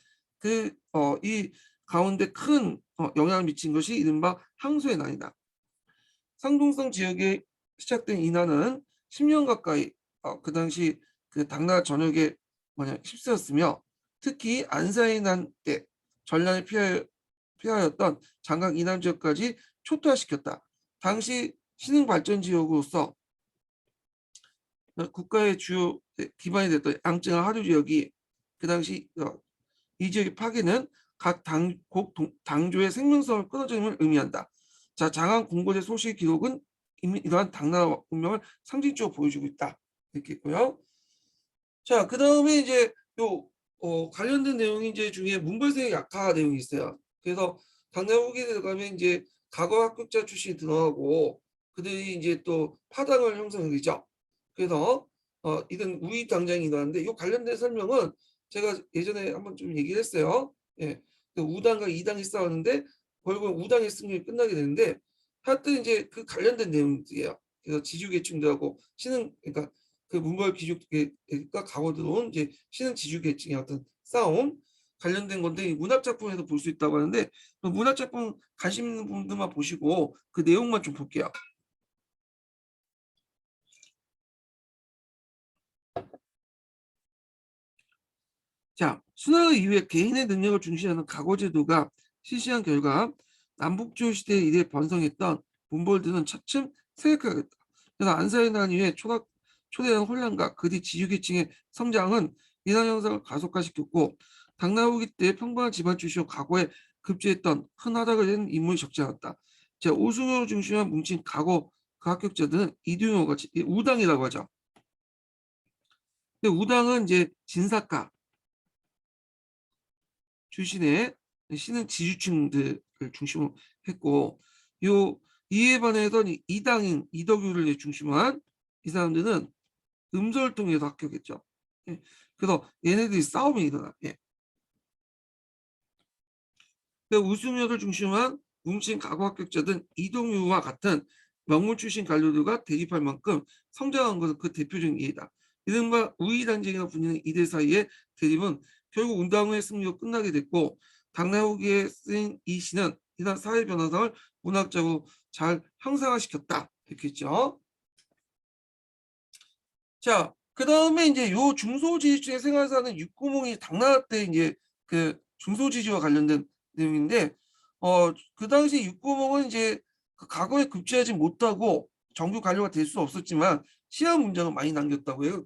이 가운데 큰 영향을 미친 것이 이른바 항소의 난이다. 상동성 지역에 시작된 이 난은 10년 가까이 그 당시 그 당나라 전역에 휩쓰였으며 특히 안사의 난 때 전란을 피하였던 장강 이남 지역까지 초토화시켰다. 당시 신흥 발전 지역으로서 국가의 주요 기반이 됐던 양증 하류 지역이 그 당시 이 지역의 파괴는 각 당조의 생명성을 끊어짐을 의미한다. 자, 장안 공고제 소식 기록은 이미 이러한 당나라 운명을 상징적으로 보여주고 있다. 이렇게 있고요. 자, 그 다음에 이제 요 관련된 내용이 이제 중에 문벌세의 약화 내용이 있어요. 그래서 당나라 후기에 들어가면 이제 과거 합격자 출신이 들어가고 그들이 이제 또 파당을 형성하죠. 그래서 이런 우위 당장이 일어나는데 이 관련된 설명은 제가 예전에 한번 좀 얘기를 했어요. 예, 그 우당과 이당이 싸웠는데 결국 우당의 승리를 끝나게 되는데 하여튼 이제 그 관련된 내용들이에요. 그래서 지주계층들하고 그러니까 그 문벌 귀족과 가고 들어온 이제 신흥 지주계층의 어떤 싸움 관련된 건데 문학 작품에서 볼 수 있다고 하는데 문학 작품 관심 있는 분들만 보시고 그 내용만 좀 볼게요. 자, 순환 이후에 개인의 능력을 중시하는 각오제도가 실시한 결과 남북조 시대 이래 번성했던 문벌들은 차츰 세력화가 됐다. 그래서 안사의 난 이후에 초대한 혼란과 그 뒤 지주계층의 성장은 이런 현상을 가속화시켰고 당나라 후기 때 평범한 집안 출신으로 과거에 급제했던 큰 하락을 낸 인물이 적지 않았다. 자, 오승효를 중심으로 뭉친 과거 그 합격자들은 이두용과 같이 우당이라고 하죠. 근데 우당은 이제 진사가 출신의 신흥 지주층들을 중심으로 했고 이에 반해서 이당인 이덕유를 중심으로 한 이 사람들은 음소를 통해서 합격했죠. 예. 그래서 얘네들이 싸움이 일어나. 예. 우승효를 중심으로 한 뭉친 과거 합격자들은 이동유와 같은 명문 출신 관료들과 대립할 만큼 성장한 것은 그 대표적인 예이다. 이른바 우위단쟁이라 불리는 이들 사이의 대립은 결국 운당의 승리로 끝나게 됐고 당나라 후기에 쓰인 이 시는 이러한 사회 변화상을 문학적으로 잘 형상화시켰다. 이렇게 했죠. 자, 그 다음에 이제 요 중소지주의 생활사는 육구몽이 당나라 때 이제 그 중소지주와 관련된 내용인데, 그 당시 육구몽은 이제 그 과거에 급제하지 못하고 정규 관료가 될 수 없었지만 시한 문장은 많이 남겼다고 해요.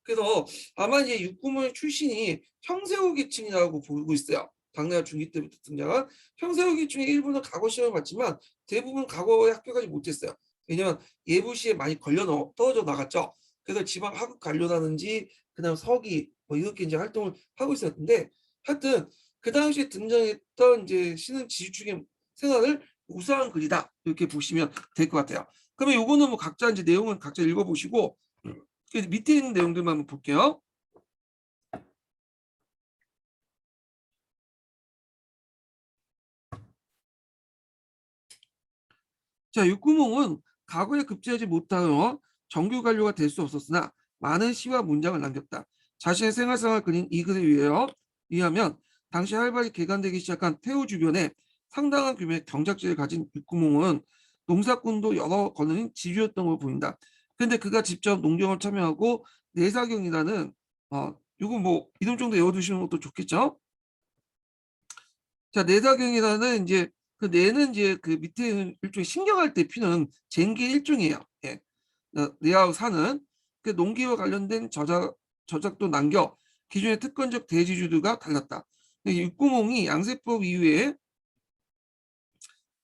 그래서 아마 이제 육구문의 출신이 형세호 계층이라고 보고 있어요. 당나라 중기 때부터 등장한 형세호 계층의 일부는 과거 시험을 봤지만 대부분 과거에 합격하지 못했어요. 왜냐면 예부시에 많이 떨어져 나갔죠. 그래서 지방 하급 관료라든지 그다음 서기 뭐 이렇게 이제 활동을 하고 있었는데 하여튼 그 당시에 등장했던 이제 신흥 지주층의 생활을 우사한 글이다 이렇게 보시면 될 것 같아요. 그러면 요거는 뭐 각자 이제 내용은 각자 읽어보시고 그 밑에 있는 내용들만 한번 볼게요. 자, 육구몽은 과거에 급제하지 못하여 정규 관료가 될 수 없었으나 많은 시와 문장을 남겼다. 자신의 생활상을 그린 이 글에 의하면 당시 활발히 개간되기 시작한 태우 주변에 상당한 규모의 경작지를 가진 육구몽은 농사꾼도 여러 거느린 지주였던 걸 보인다. 근데 그가 직접 농경을 참여하고 내사경이라는 요거 뭐 이름 정도 외워두시는 것도 좋겠죠. 자, 내사경이라는 이제 그 뇌는 이제 그 밑에 있는 일종의 신경할 때 피는 쟁기 일종이에요. 예. 뇌하고 사는 그 농기와 관련된 저작도 남겨 기존의 특권적 대지주들과 달랐다. 육구몽이 양세법 이후에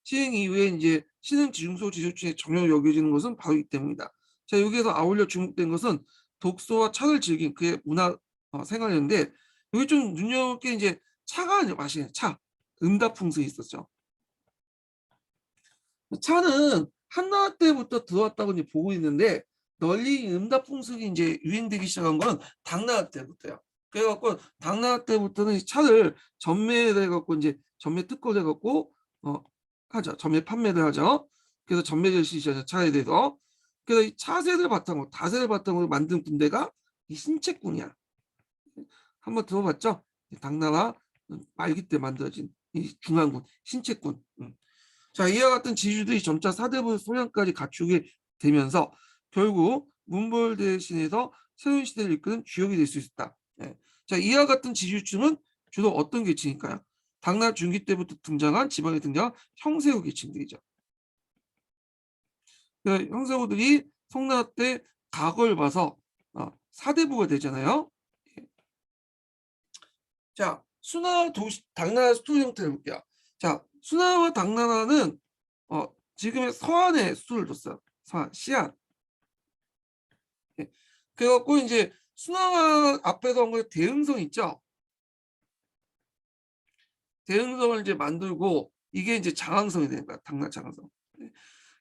시행 이후에 이제 신흥 중소 지주층의 정형으로 여겨지는 것은 바로 이 때문이다. 자, 여기에서 아울러 주목된 것은 독서와 차를 즐긴 그의 문화 생활이었는데 여기 좀 눈여볼 게 이제 차가 마시는 차, 응답풍습이 있었죠. 차는 한나라 때부터 들어왔다고 이제 보고 있는데 널리 응답풍습이 이제 유행되기 시작한 건 당나라 때부터요. 그래갖고 당나라 때부터는 차를 전매해갖고 이제 전매 특허를 해갖고 하죠. 전매 판매를 하죠. 그래서 전매를 시작하죠. 차에 대해서. 그래서 이 차세를 바탕으로 다세를 바탕으로 만든 군대가 이 신채군이야. 한번 들어봤죠? 당나라 말기 때 만들어진 이 중앙군 신채군. 자, 이와 같은 지주들이 점차 사대부 소양까지 갖추게 되면서 결국 문벌 대신에서 새로운 시대를 이끄는 주역이 될 수 있다. 예. 자, 이와 같은 지주층은 주로 어떤 계층일까요? 당나라 중기 때부터 등장한 지방에 등장한 형세후 계층들이죠. 그러니까 형세후들이 송나라 때 각을 봐서 사대부가 되잖아요. 예. 자, 수나라 당나라 수도 형태를 볼게요. 자, 수나라와 당나라는 지금의 서안에 수도를 뒀어요. 서안, 시안. 예. 그래갖고 이제 수나라 앞에서 한 거에 대흥성 있죠. 대흥성을 이제 만들고 이게 이제 장항성이 되는 거야. 당나라 장항성. 예.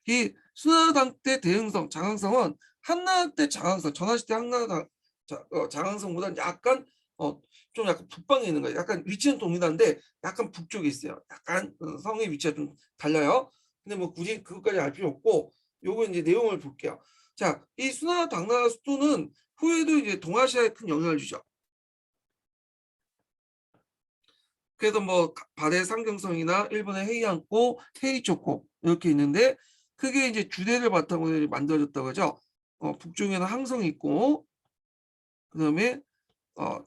이 수나라 때 대흥성, 장항성은 한나라 때 장항성, 전라시대 한나라 장항성보다는 약간 좀 약간 북방에 있는 거예요. 약간 위치는 동일한데 약간 북쪽에 있어요. 약간 성의 위치가 좀 달라요. 근데 뭐 굳이 그것까지 알 필요 없고 요거 이제 내용을 볼게요. 자, 이 수나라 당나라 수도는 후에도 이제 동아시아에 큰 영향을 주죠. 그래서 뭐 발해 상경성이나 일본의 헤이안고, 헤이초코 이렇게 있는데 그게 이제 주대를 바탕으로 만들어졌다고 하죠. 북쪽에는 항성이 있고 그다음에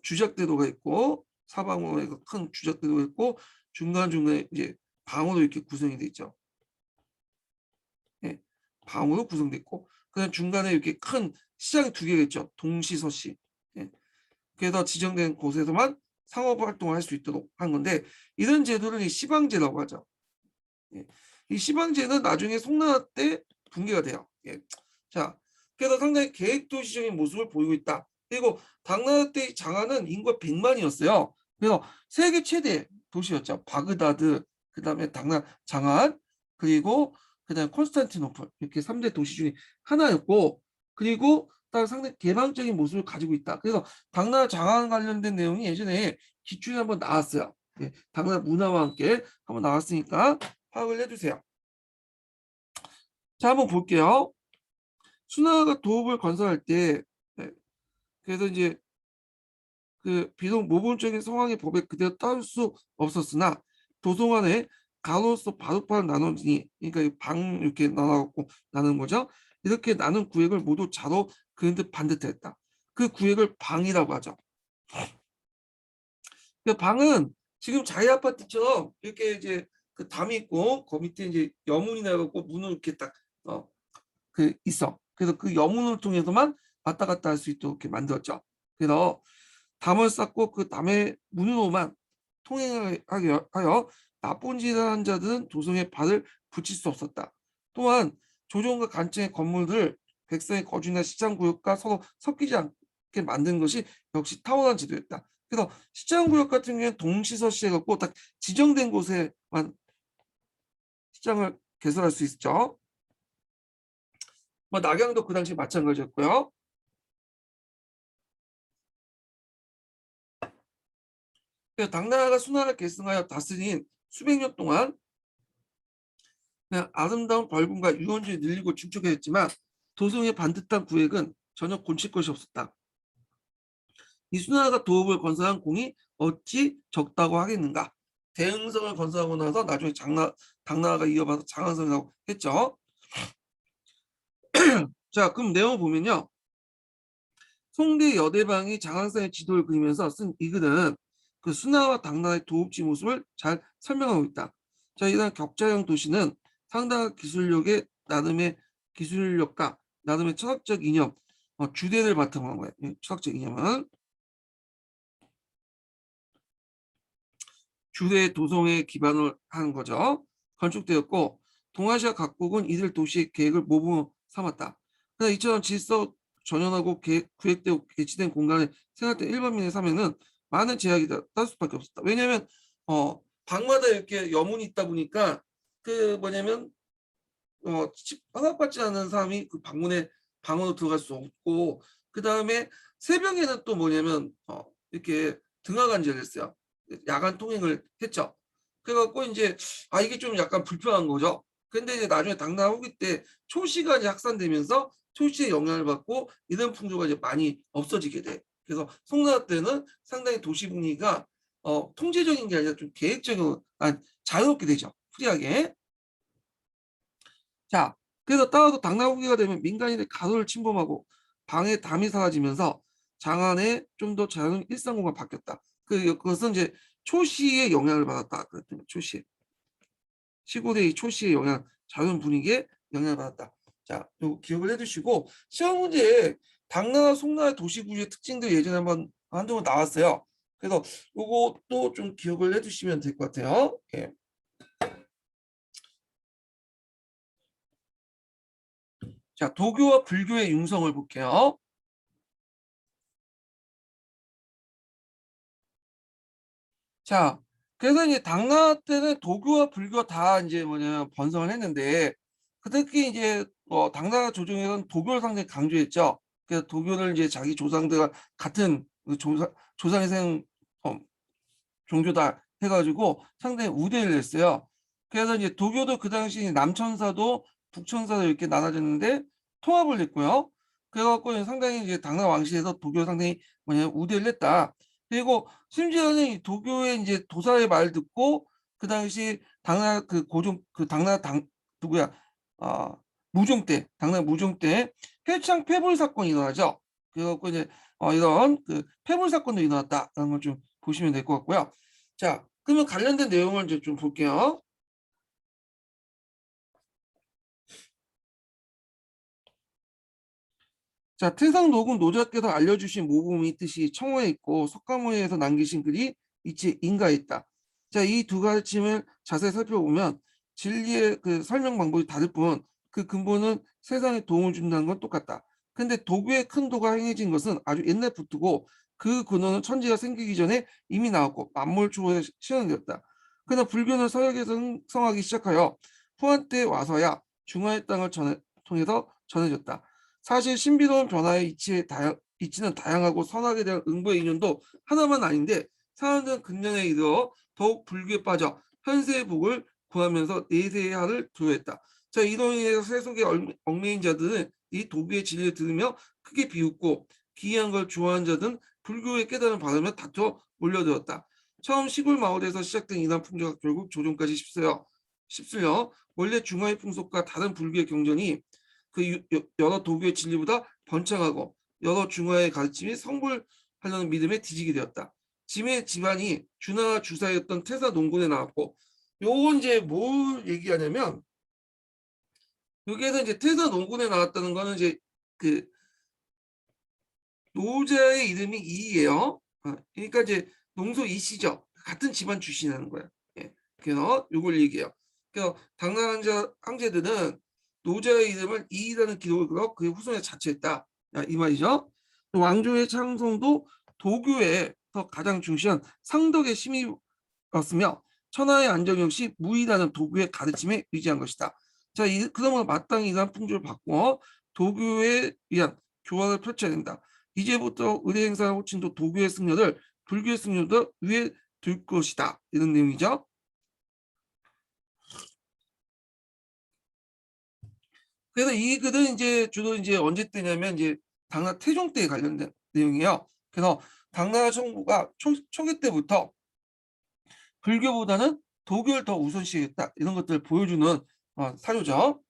주작대도가 있고 사방으로 큰 주작대도가 있고 중간중간에 이제 방으로 이렇게 구성이 돼 있죠. 예, 방으로 구성돼 있고 그다음 중간에 이렇게 큰 시장이 두 개가 있죠. 동시 서시. 예, 그래서 지정된 곳에서만 상업 활동을 할 수 있도록 한 건데 이런 제도를 시방제라고 하죠. 예, 이 시방제는 나중에 송나라 때 붕괴가 돼요. 예. 자, 그래서 상당히 계획도시적인 모습을 보이고 있다. 그리고 당나라 때 장안은 인구가 100만이었어요. 그래서 세계 최대 도시였죠. 바그다드, 그다음에 당나라 장안, 그리고 그다음에 콘스탄티노플 이렇게 3대 도시 중에 하나였고 그리고 따로 상당히 개방적인 모습을 가지고 있다. 그래서 당나라 장안 관련된 내용이 예전에 기출에 한번 나왔어요. 예, 당나라 문화와 함께 한번 나왔으니까 파악을 해주세요. 자, 한번 볼게요. 수나가 도읍을 건설할 때 네, 그래서 이제 그 비록 모범적인 성황의 법에 그대로 따를 수 없었으나 도성안에 가로수 바둑판을 나누니 그러니까 방 이렇게 나눠갖고 나누는 거죠. 이렇게 나눈 구획을 모두 자로 그린 듯 반듯했다. 그 구획을 방이라고 하죠. 그 방은 지금 자이 아파트처럼 이렇게 이제 그 담이 있고 그 밑에 이제 여문이 나갖고 문을 이렇게 딱 있어. 그래서 그 여문을 통해서만 왔다 갔다 할 수 있도록 이렇게 만들었죠. 그래서 담을 쌓고 그 담의 문으로만 통행하여 나쁜 짓을 한 자들은 도성에 발을 붙일 수 없었다. 또한 조정과 간청의 건물들을 백성의 거주나 시장 구역과 서로 섞이지 않게 만든 것이 역시 탁월한 지도였다. 그래서 시장 구역 같은 경우에는 동시서시해갖고 딱 지정된 곳에만 시장을 개설할 수 있죠. 뭐 낙양도 그 당시 마찬가지였고요. 그래서 당나라가 수나라를 계승하여 다스린 수백 년 동안 그냥 아름다운 벌금과 유원지를 늘리고 축적했지만 도성의 반듯한 구획은 전혀 곤칠 것이 없었다. 이 수나라가 도읍을 건설한 공이 어찌 적다고 하겠는가. 대흥성을 건설하고 나서 나중에 당나라가 이어받아서 장안성이라고 했죠. 자, 그럼 내용을 보면요. 송대 여대방이 장안성의 지도를 그리면서 쓴 이 글은 그 수나와 당나라의 도읍지 모습을 잘 설명하고 있다. 자, 이런 격자형 도시는 상당한 기술력의 나름의 기술력과 나름의 철학적 이념, 주대를 바탕으로 한 거예요. 철학적 이념은 주대 도성에 기반을 한 거죠. 건축되었고 동아시아 각국은 이들 도시의 계획을 모범 삼았다. 그러나 이처럼 질서 전연하고 구획되고 개치된 공간에 생활했던 일반민의 삶에는 많은 제약이 따를 수밖에 없었다. 왜냐하면 방마다 이렇게 여문이 있다 보니까 그 뭐냐면 허락받지 않은 사람이 그 방으로 들어갈 수 없고, 그 다음에 새벽에는 또 뭐냐면 이렇게 등하관제를 했어요. 야간 통행을 했죠. 그래갖고 이제 이게 좀 약간 불편한 거죠. 근데 이제 나중에 당나라 후기 때 초시가 이제 확산되면서 초시의 영향을 받고 이런 풍조가 이제 많이 없어지게 돼. 그래서 송나라 때는 상당히 도시 분위기가 통제적인 게 아니라 좀 계획적인, 자유롭게 되죠. 프리하게. 자, 그래서 따라서 당나라 후기가 되면 민간인의 가도를 침범하고 방에 담이 사라지면서 장안에 좀 더 자유로운 일상공간 바뀌었다. 그것은 이제 초시의 영향을 받았다. 그랬더니 초시. 시골의 초시의 영향, 자연 분위기에 영향을 받았다. 자, 요거 기억을 해두시고 시험 문제에 당나라, 송나라 도시 구조의 특징들 예전에 한동안 나왔어요. 그래서 요것도 좀 기억을 해두시면 될 것 같아요. 예. 자, 도교와 불교의 융성을 볼게요. 자, 그래서 이제 당나라 때는 도교와 불교가 다 이제 뭐냐면 번성을 했는데, 특히 이제 당나라 조정에서는 도교를 상당히 강조했죠. 그래서 도교를 이제 자기 조상들과 같은 그 조상의 생 종교다 해가지고 상당히 우대를 했어요. 그래서 이제 도교도 그 당시 남천사도 북천사도 이렇게 나눠졌는데 통합을 했고요. 그래갖고 상당히 이제 당나라 왕실에서 도교 상당히 뭐냐면 우대를 했다. 그리고 심지어는 이 도교의 이제 도사의 말 듣고 그 당시 당나라 그 고종 그 당나라 누구야 무종 때 당나라 무종 때 회창 폐불 사건이 일어나죠. 그래갖고 이제 이런 그 폐불 사건도 일어났다라는 걸 좀 보시면 될 것 같고요. 자, 그러면 관련된 내용을 이제 좀 볼게요. 자, 태상 노군 노자께서 알려주신 모범의 뜻이 청호에 있고 석가모니에서 남기신 글이 이치 인가에 있다. 자, 이 두 가르침을 자세히 살펴보면 진리의 그 설명 방법이 다를 뿐 그 근본은 세상에 도움을 준다는 건 똑같다. 근데 도교의 큰 도가 행해진 것은 아주 옛날부터고 그 근원은 천지가 생기기 전에 이미 나왔고 만물 초월에 실현되었다. 그러나 불교는 서역에서 흥성하기 시작하여 후한 때 와서야 중화의 땅을 통해서 전해졌다. 사실 신비로운 변화의 이치는 다양하고 선악에 대한 응보의 인연도 하나만 아닌데 사람들은 근년에 이르러 더욱 불교에 빠져 현세의 복을 구하면서 내세의 하를 두려워했다. 자, 이로 인해서 세속에 얽매인 자들은 이 도교의 진리를 들으며 크게 비웃고 기이한 걸 좋아하는 자들은 불교의 깨달음을 받으며 다투어 몰려들었다. 처음 시골 마을에서 시작된 이단 풍조가 결국 조정까지 휩쓸려 원래 중화의 풍속과 다른 불교의 경전이 그 여러 도교의 진리보다 번창하고 여러 중화의 가르침이 성불하려는 믿음에 뒤지게 되었다. 짐의 집안이 주나와 주사였던 태사 농군에 나왔고, 요건 이제 뭘 얘기하냐면 여기에서 이제 태사 농군에 나왔다는 거는 이제 그 노자의 이름이 이예요. 그러니까 이제 농소 이씨죠. 같은 집안 출신이라는 거야. 예. 그래서 요걸 얘기해요. 그래서 당나라 황제들은 노자의 이름을 이라는 기록을 걸어 그의 후손에 자처했다. 이 말이죠. 왕조의 창성도 도교에서 가장 중시한 상덕의 힘이었으며 천하의 안정 역시 무의라는 도교의 가르침에 의지한 것이다. 자, 그러면 마땅히 이러한 풍조를 바꿔 도교에 의한 교화를 펼쳐야 된다. 이제부터 의례 행사와 호칭도 도교의 승려를 불교의 승려보다 위에 둘 것이다. 이런 내용이죠. 그래서 이 글은 이제 주로 이제 언제 때냐면 이제 당나라 태종 때에 관련된 내용이에요. 그래서 당나라 정부가 초기 때부터 불교보다는 도교를 더 우선시했다. 이런 것들을 보여주는 사료죠.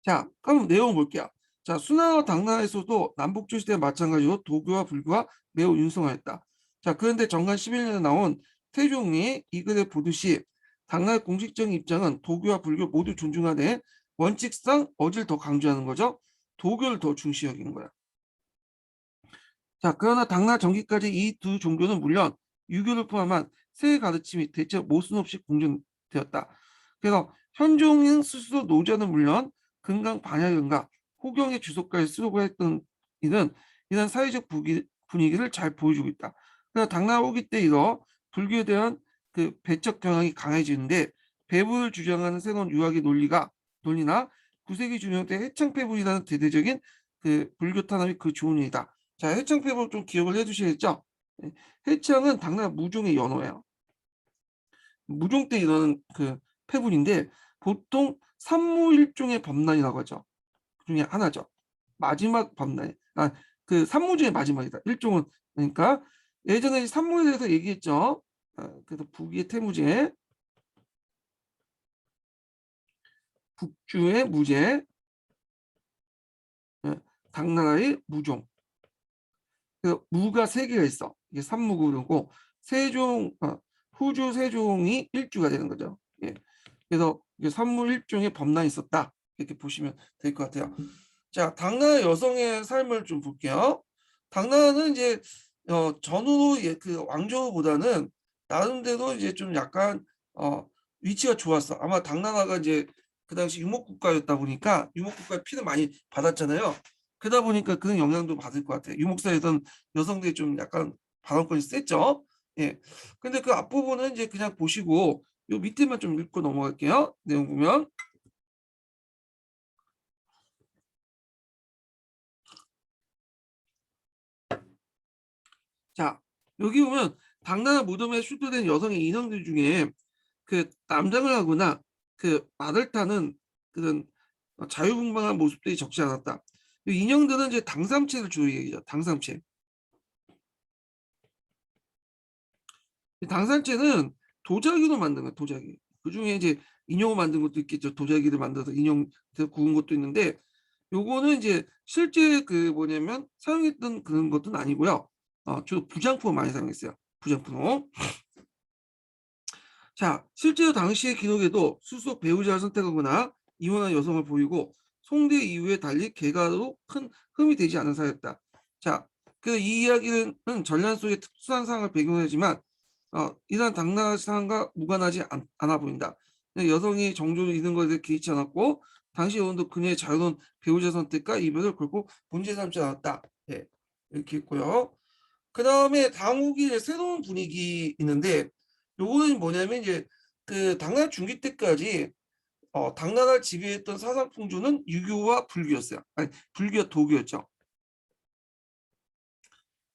자, 그럼 내용 볼게요. 자, 수나와 당나라에서도 남북조 시대 마찬가지로 도교와 불교가 매우 융성하였다. 자, 그런데 정관 11년에 나온 태종이 이 글에 보듯이 당나라의 공식적인 입장은 도교와 불교 모두 존중하되 원칙상 어딜 더 강조하는 거죠? 도교를 더 중시 여기는 거야. 자, 그러나 당나라 전기까지 이 두 종교는 물론 유교를 포함한 새 가르침이 대체 모순 없이 공존되었다. 그래서 현종인 스스로 노자는 물론 금강 반야경과 호경의 주석까지 쓰려고 했던 이는 이런 사회적 분위기를 잘 보여주고 있다. 그래서 당나라 후기 때 이어 불교에 대한 그 배척 경향이 강해지는데 배부를 주장하는 새로운 유학의 논리나 9세기 중년 때 해창폐불이라는 대대적인 그 불교 탄압이 그 좋은 일이다. 자, 해창폐불 좀 기억을 해두셔야겠죠? 네, 해창은 당나라 무종의 연호예요. 무종 때 일어나는 그 폐불인데 보통 삼무일종의 법난이라고 하죠. 그 중에 하나죠. 마지막 법난. 그 삼무 중에 마지막이다. 일종은 그러니까 예전에 삼무에 대해서 얘기했죠. 그래서 북위의 태무제, 북주의 무제, 당나라의 무종. 그 무가 세 개가 있어. 이게 삼무구르고 후주 세종이 일주가 되는 거죠. 예. 그래서 이게 삼무 일종의 법난이 있었다. 이렇게 보시면 될 것 같아요. 자, 당나라 여성의 삶을 좀 볼게요. 당나라는 이제 전후로 그 왕조보다는 나름대로 이제 좀 약간 위치가 좋았어. 아마 당나라가 이제 그 당시 유목국가였다 보니까 유목국가의 피를 많이 받았잖아요. 그러다 보니까 그런 영향도 받을 것 같아요. 유목사에선 여성들이 좀 약간 발언권이 셌죠. 예. 근데 그 앞부분은 이제 그냥 보시고 요 밑에만 좀 읽고 넘어갈게요. 내용 보면. 자, 여기 보면 당나라 무덤에 출토된 여성의 인형들 중에 그 남장을 하거나 그 말을 타는 그런 자유분방한 모습들이 적지 않았다. 이 인형들은 이제 당삼체를 주로 얘기죠. 당삼체. 당삼체는 도자기로 만든 거예요. 도자기. 그중에 이제 인형을 만든 것도 있겠죠. 도자기를 만들어서 인형 구운 것도 있는데 요거는 이제 실제 그 뭐냐면 사용했던 그런 것은 아니고요. 주로 부장품을 많이 사용했어요. 부장품. 자, 실제로 당시의 기록에도 수석 배우자를 선택하거나 이혼한 여성을 보이고 송대 이후에 달리 개가로 큰 흠이 되지 않은 사였다. 자, 그 이 이야기는 전란 속의 특수한 상황을 배경으로 하지만 이러한 당나라 상황과 무관하지 않아 보인다. 여성이 정조를 잃은 것에 개의치 않았고 당시 여론도 그녀의 자유로운 배우자 선택과 이별을 결코 문제 삼지 않았다. 예, 이렇게 있고요. 그 다음에 다음 후기에 새로운 분위기 있는데 요거는 뭐냐면 이제 그 당나라 중기 때까지 당나라를 지배했던 사상 풍조는 유교와 불교였어요. 아니 불교와 도교였죠.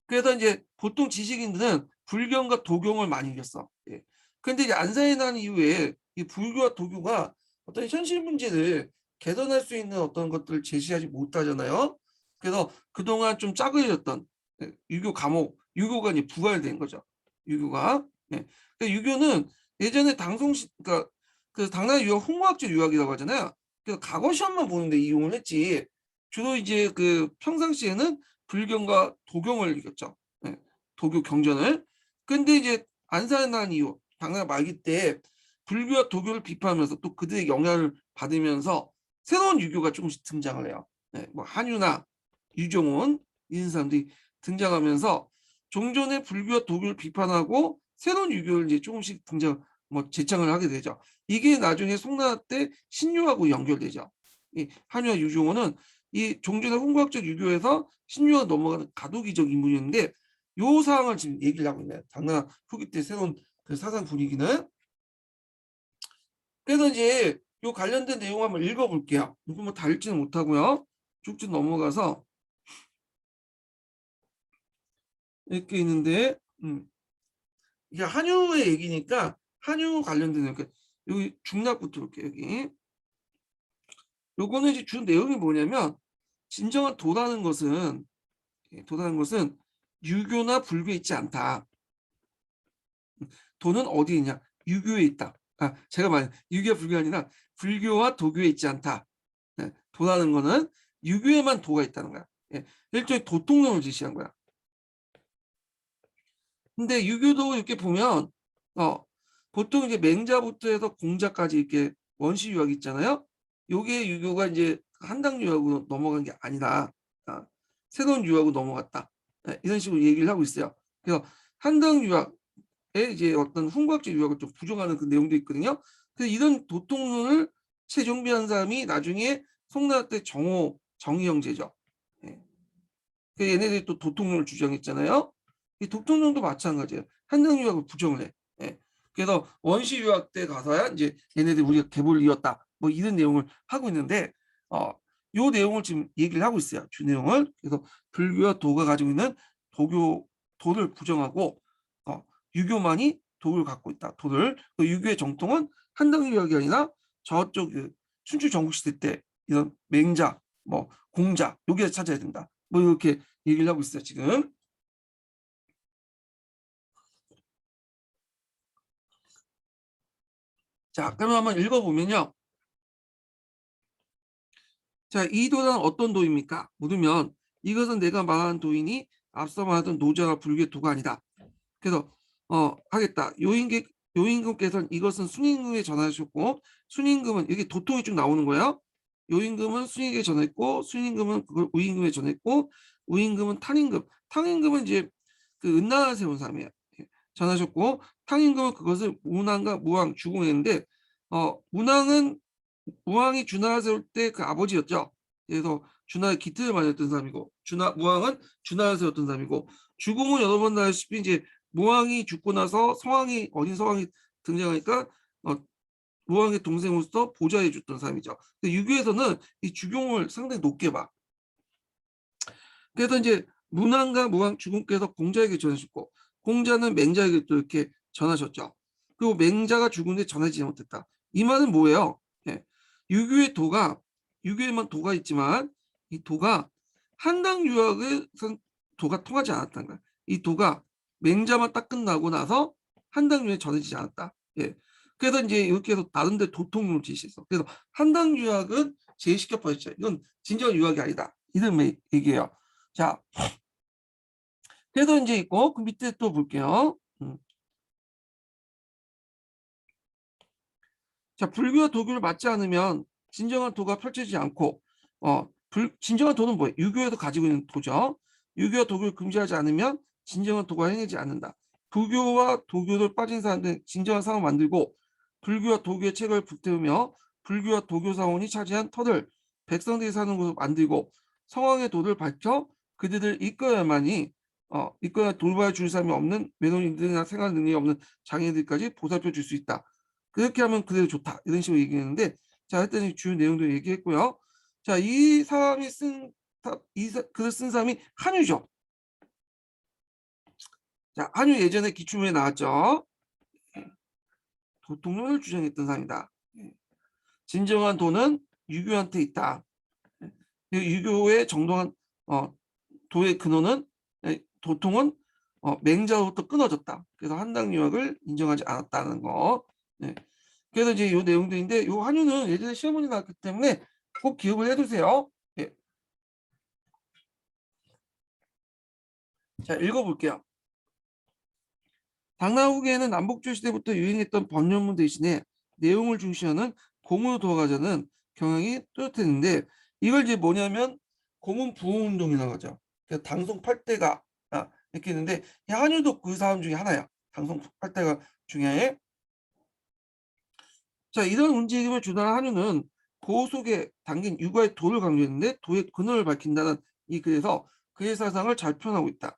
그래서 이제 보통 지식인들은 불경과 도경을 많이 읽었어. 예. 근데 이제 안사에 난 이후에 이 불교와 도교가 어떤 현실 문제를 개선할 수 있는 어떤 것들을 제시하지 못하잖아요. 그래서 그동안 좀 짜그해졌던 유교 감옥, 유교가 이제 부활된 거죠. 유교가. 예. 그러니까 유교는 예전에 그러니까 그 당나라 유학 홍학적 유학이라고 하잖아요. 그래서 과거 시험만 보는데 이용을 했지. 주로 이제 그 평상시에는 불경과 도경을 이겼죠. 예, 도교 경전을. 근데 이제 안산난 이후 당나라 말기 때 불교와 도교를 비판하면서 또 그들의 영향을 받으면서 새로운 유교가 조금씩 등장을 해요. 예, 뭐 한유나 유종원 이런 사람들이 등장하면서 종전의 불교와 도교를 비판하고 새로운 유교를 이제 조금씩 재창을 하게 되죠. 이게 나중에 송나라 때 신유하고 연결되죠. 이 한유와 유종원은 이 종전의 훈과학적 유교에서 신유화 넘어가는 가도기적 인물이었는데 요 사항을 지금 얘기를 하고 있네요. 당나라 후기 때 새로운 그 사상 분위기는. 그래서 이제 요 관련된 내용 한번 읽어볼게요. 이거 뭐 다 읽지는 못하고요. 쭉쭉 넘어가서 이렇게 있는데, 이게 한유의 얘기니까 한유 관련된 내용, 여기 중납부터 볼게요. 여기 요거는 이제 주 내용이 뭐냐면 진정한 도라는 것은 유교나 불교에 있지 않다. 도는 어디 있냐? 유교에 있다. 제가 말한 유교와 불교가 아니라 불교와 도교에 있지 않다. 도라는 거는 유교에만 도가 있다는 거야. 일종의 도통론을 제시한 거야. 근데 유교도 이렇게 보면 보통 이제 맹자부터 해서 공자까지 이렇게 원시 유학이 있잖아요. 요게 유교가 이제 한당 유학으로 넘어간 게 아니라 새로운 유학으로 넘어갔다. 이런 식으로 얘기를 하고 있어요. 그래서 한당 유학에 이제 어떤 훈과학적 유학을 좀 부정하는 그 내용도 있거든요. 그래서 이런 도통론을 최종비한 사람이 나중에 송나라 때 정의 형제죠. 그 얘네들이 또 도통론을 주장했잖아요. 이 도통론도 마찬가지예요. 한당 유학을 부정을 해. 그래서 원시 유학 때 가서야 이제 얘네들 우리가 계보를 이었다. 뭐 이런 내용을 하고 있는데 요 내용을 지금 얘기를 하고 있어요. 주 내용을. 그래서 불교와 도가 가지고 있는 도를 부정하고 유교만이 도를 갖고 있다. 도를. 그 유교의 정통은 한당 유학이 아니라 저쪽 그 춘추 전국시대 때 이런 맹자, 뭐 공자 여기에 찾아야 된다. 뭐 이렇게 얘기를 하고 있어요. 지금. 자, 그럼 한번 읽어보면요. 자, 이 도는 어떤 도입니까? 물으면 이것은 내가 말하는 도이니 앞서 말하던 노자와 불교의 도가 아니다. 그래서 하겠다. 요임금께서는 이것은 순임금에 전하셨고 순임금은 여기 도통이 쭉 나오는 거예요. 요임금은 순임금에 전했고 순임금은 그걸 우임금에 전했고 우임금은 탕임금은 이제 그 은나라를 세운 사람이에요. 전하셨고 탕임금은 그것을 문왕과 무왕 주공했는데 문왕은 무왕이 주나라 세울 때 그 아버지였죠. 그래서 주나라의 기틀을 마련했던 사람이고 무왕은 주나라를 세웠던 사람이고 주공은 여러 번 다시피 이제 무왕이 죽고 나서 어린 성왕이 등장하니까 무왕의 동생으로서 보좌해 줬던 사람이죠. 유교에서는 이 주공을 상당히 높게 봐. 그래서 이제 문왕과 무왕 주공께서 공자에게 전하셨고 공자는 맹자에게 또 이렇게 전하셨죠. 그리고 맹자가 죽은데 전하지 못했다. 이 말은 뭐예요? 유교에만 도가 있지만 이 도가 한당 유학에선 도가 통하지 않았다는 거야. 이 도가 맹자만 딱 끝나고 나서 한당 유학에 전해지지 않았다. 그래서 이제 이렇게 해서 다른 데 도통론을 제시했어. 그래서 한당 유학은 제시켜 버렸죠. 이건 진정한 유학이 아니다. 이런 얘기예요. 자, 그래서 이제 있고 그 밑에 또 볼게요. 자, 불교와 도교를 맞지 않으면 진정한 도가 펼쳐지지 않고 진정한 도는 뭐예요? 유교에서 가지고 있는 도죠. 유교와 도교를 금지하지 않으면 진정한 도가 행하지 않는다. 불교와 도교를 빠진 사람들은 진정한 상을 만들고 불교와 도교의 책을 불태우며 불교와 도교 사원이 차지한 터를 백성들이 사는 곳으로 만들고 성황의 도를 밝혀 그들을 이끌어야 돌봐야 줄 사람이 없는 외노인들이나 생활 능력이 없는 장애인들까지 보살펴 줄 수 있다. 그렇게 하면 그대로 좋다. 이런 식으로 얘기했는데 자, 했더니 주요 내용도 얘기했고요. 자, 이 사람이 글을 쓴 사람이 한유죠. 자, 한유 예전에 기출문에 나왔죠. 도통론을 주장했던 사람이다. 진정한 도는 유교한테 있다. 유교의 정당한 도의 근원은 도통은 맹자로부터 끊어졌다. 그래서 한당 유학을 인정하지 않았다는 거. 그래서 이제 이 내용들인데 이 한유는 예전에 시험문이 나왔기 때문에 꼭 기억을 해두세요. 자, 읽어볼게요. 당나라 후기에는 남북조 시대부터 유행했던 번역문 대신에 내용을 중시하는 공으로 돌아가자는 경향이 뚜렷했는데 이걸 이제 뭐냐면 고문 부흥운동이라고 하죠. 그래서 당송 8대가 이렇게 있는데 한유도 그 사람 중에 하나야. 당송 8대가 중에. 자, 이런 움직임을 주도한 한유는 고 속에 담긴 육아의 도를 강조했는데 도의 근원을 밝힌다는 이 글에서 그의 사상을 잘 표현하고 있다.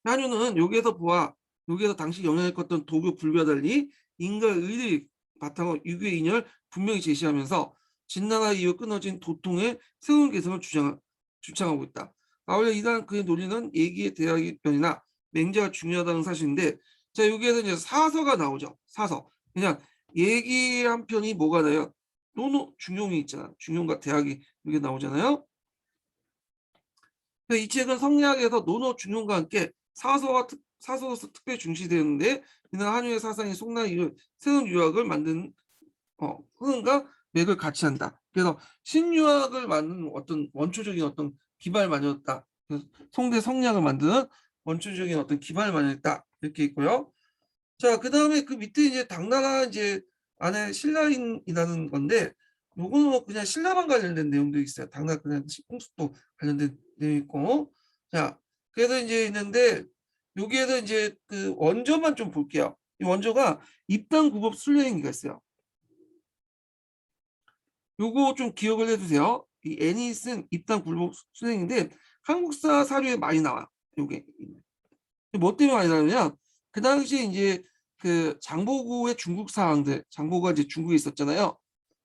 한유는 여기에서 당시 영향을 컸던 도교 불교와 달리 인과 의를 바탕으로 유교의 인연을 분명히 제시하면서 진나라 이후 끊어진 도통의 새로운 개성을 주창하고 있다. 아울러 이단 그의 논리는 예기의 대학변이나 맹자가 중요하다는 사실인데, 자, 여기에서 이제 사서가 나오죠. 사서. 그냥 얘기 한 편이 뭐가 나요? 노노 중용이 있잖아. 중용과 대학이 여기 나오잖아요. 이 책은 성리학에서 노노 중용과 함께 사서로서 특별히 중시되는데, 이는 한유의 사상이 송나 이후 새로운 유학을 만든 흐름과 맥을 같이 한다. 그래서 신유학을 만드는 어떤 원초적인 어떤 기반을 마련했다. 송대 성리학을 만드는 원초적인 어떤 기반을 마련했다. 이렇게 있고요. 자, 그 다음에 그 밑에 이제 당나라 이제 안에 신라인이라는 건데, 요거는 뭐 그냥 신라만 관련된 내용도 있어요. 당나라 그냥 풍습도 관련된 내용이 있고. 자, 그래서 이제 있는데, 여기에서 이제 그 원조만 좀 볼게요. 이 원조가 입당구법 순례행기가 있어요. 요거 좀 기억을 해두세요. 이 애니슨 입당구법 순례행인데 한국사 사료에 많이 나와. 요게 뭐 때문에 많이 나오냐면 그 당시에 이제 그 장보고의 중국 사항들, 장보고가 이제 중국에 있었잖아요.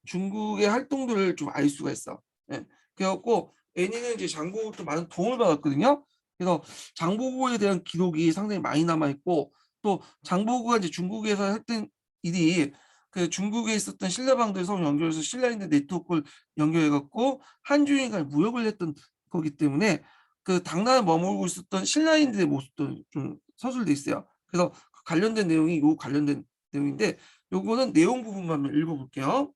중국의 활동들을 좀 알 수가 있어. 예. 그래갖고 애니는 이제 장보고부터 많은 도움을 받았거든요. 그래서 장보고에 대한 기록이 상당히 많이 남아 있고, 또 장보고가 이제 중국에서 했던 일이 그 중국에 있었던 신라방들 서로 연결해서 신라인들 네트워크를 연결해갖고 한중일간 무역을 했던 거기 때문에 그 당나라에 머물고 있었던 신라인들의 모습도 좀 서술돼 있어요. 그래서 그 관련된 내용이 요 관련된 내용인데, 요거는 내용 부분만 읽어볼게요.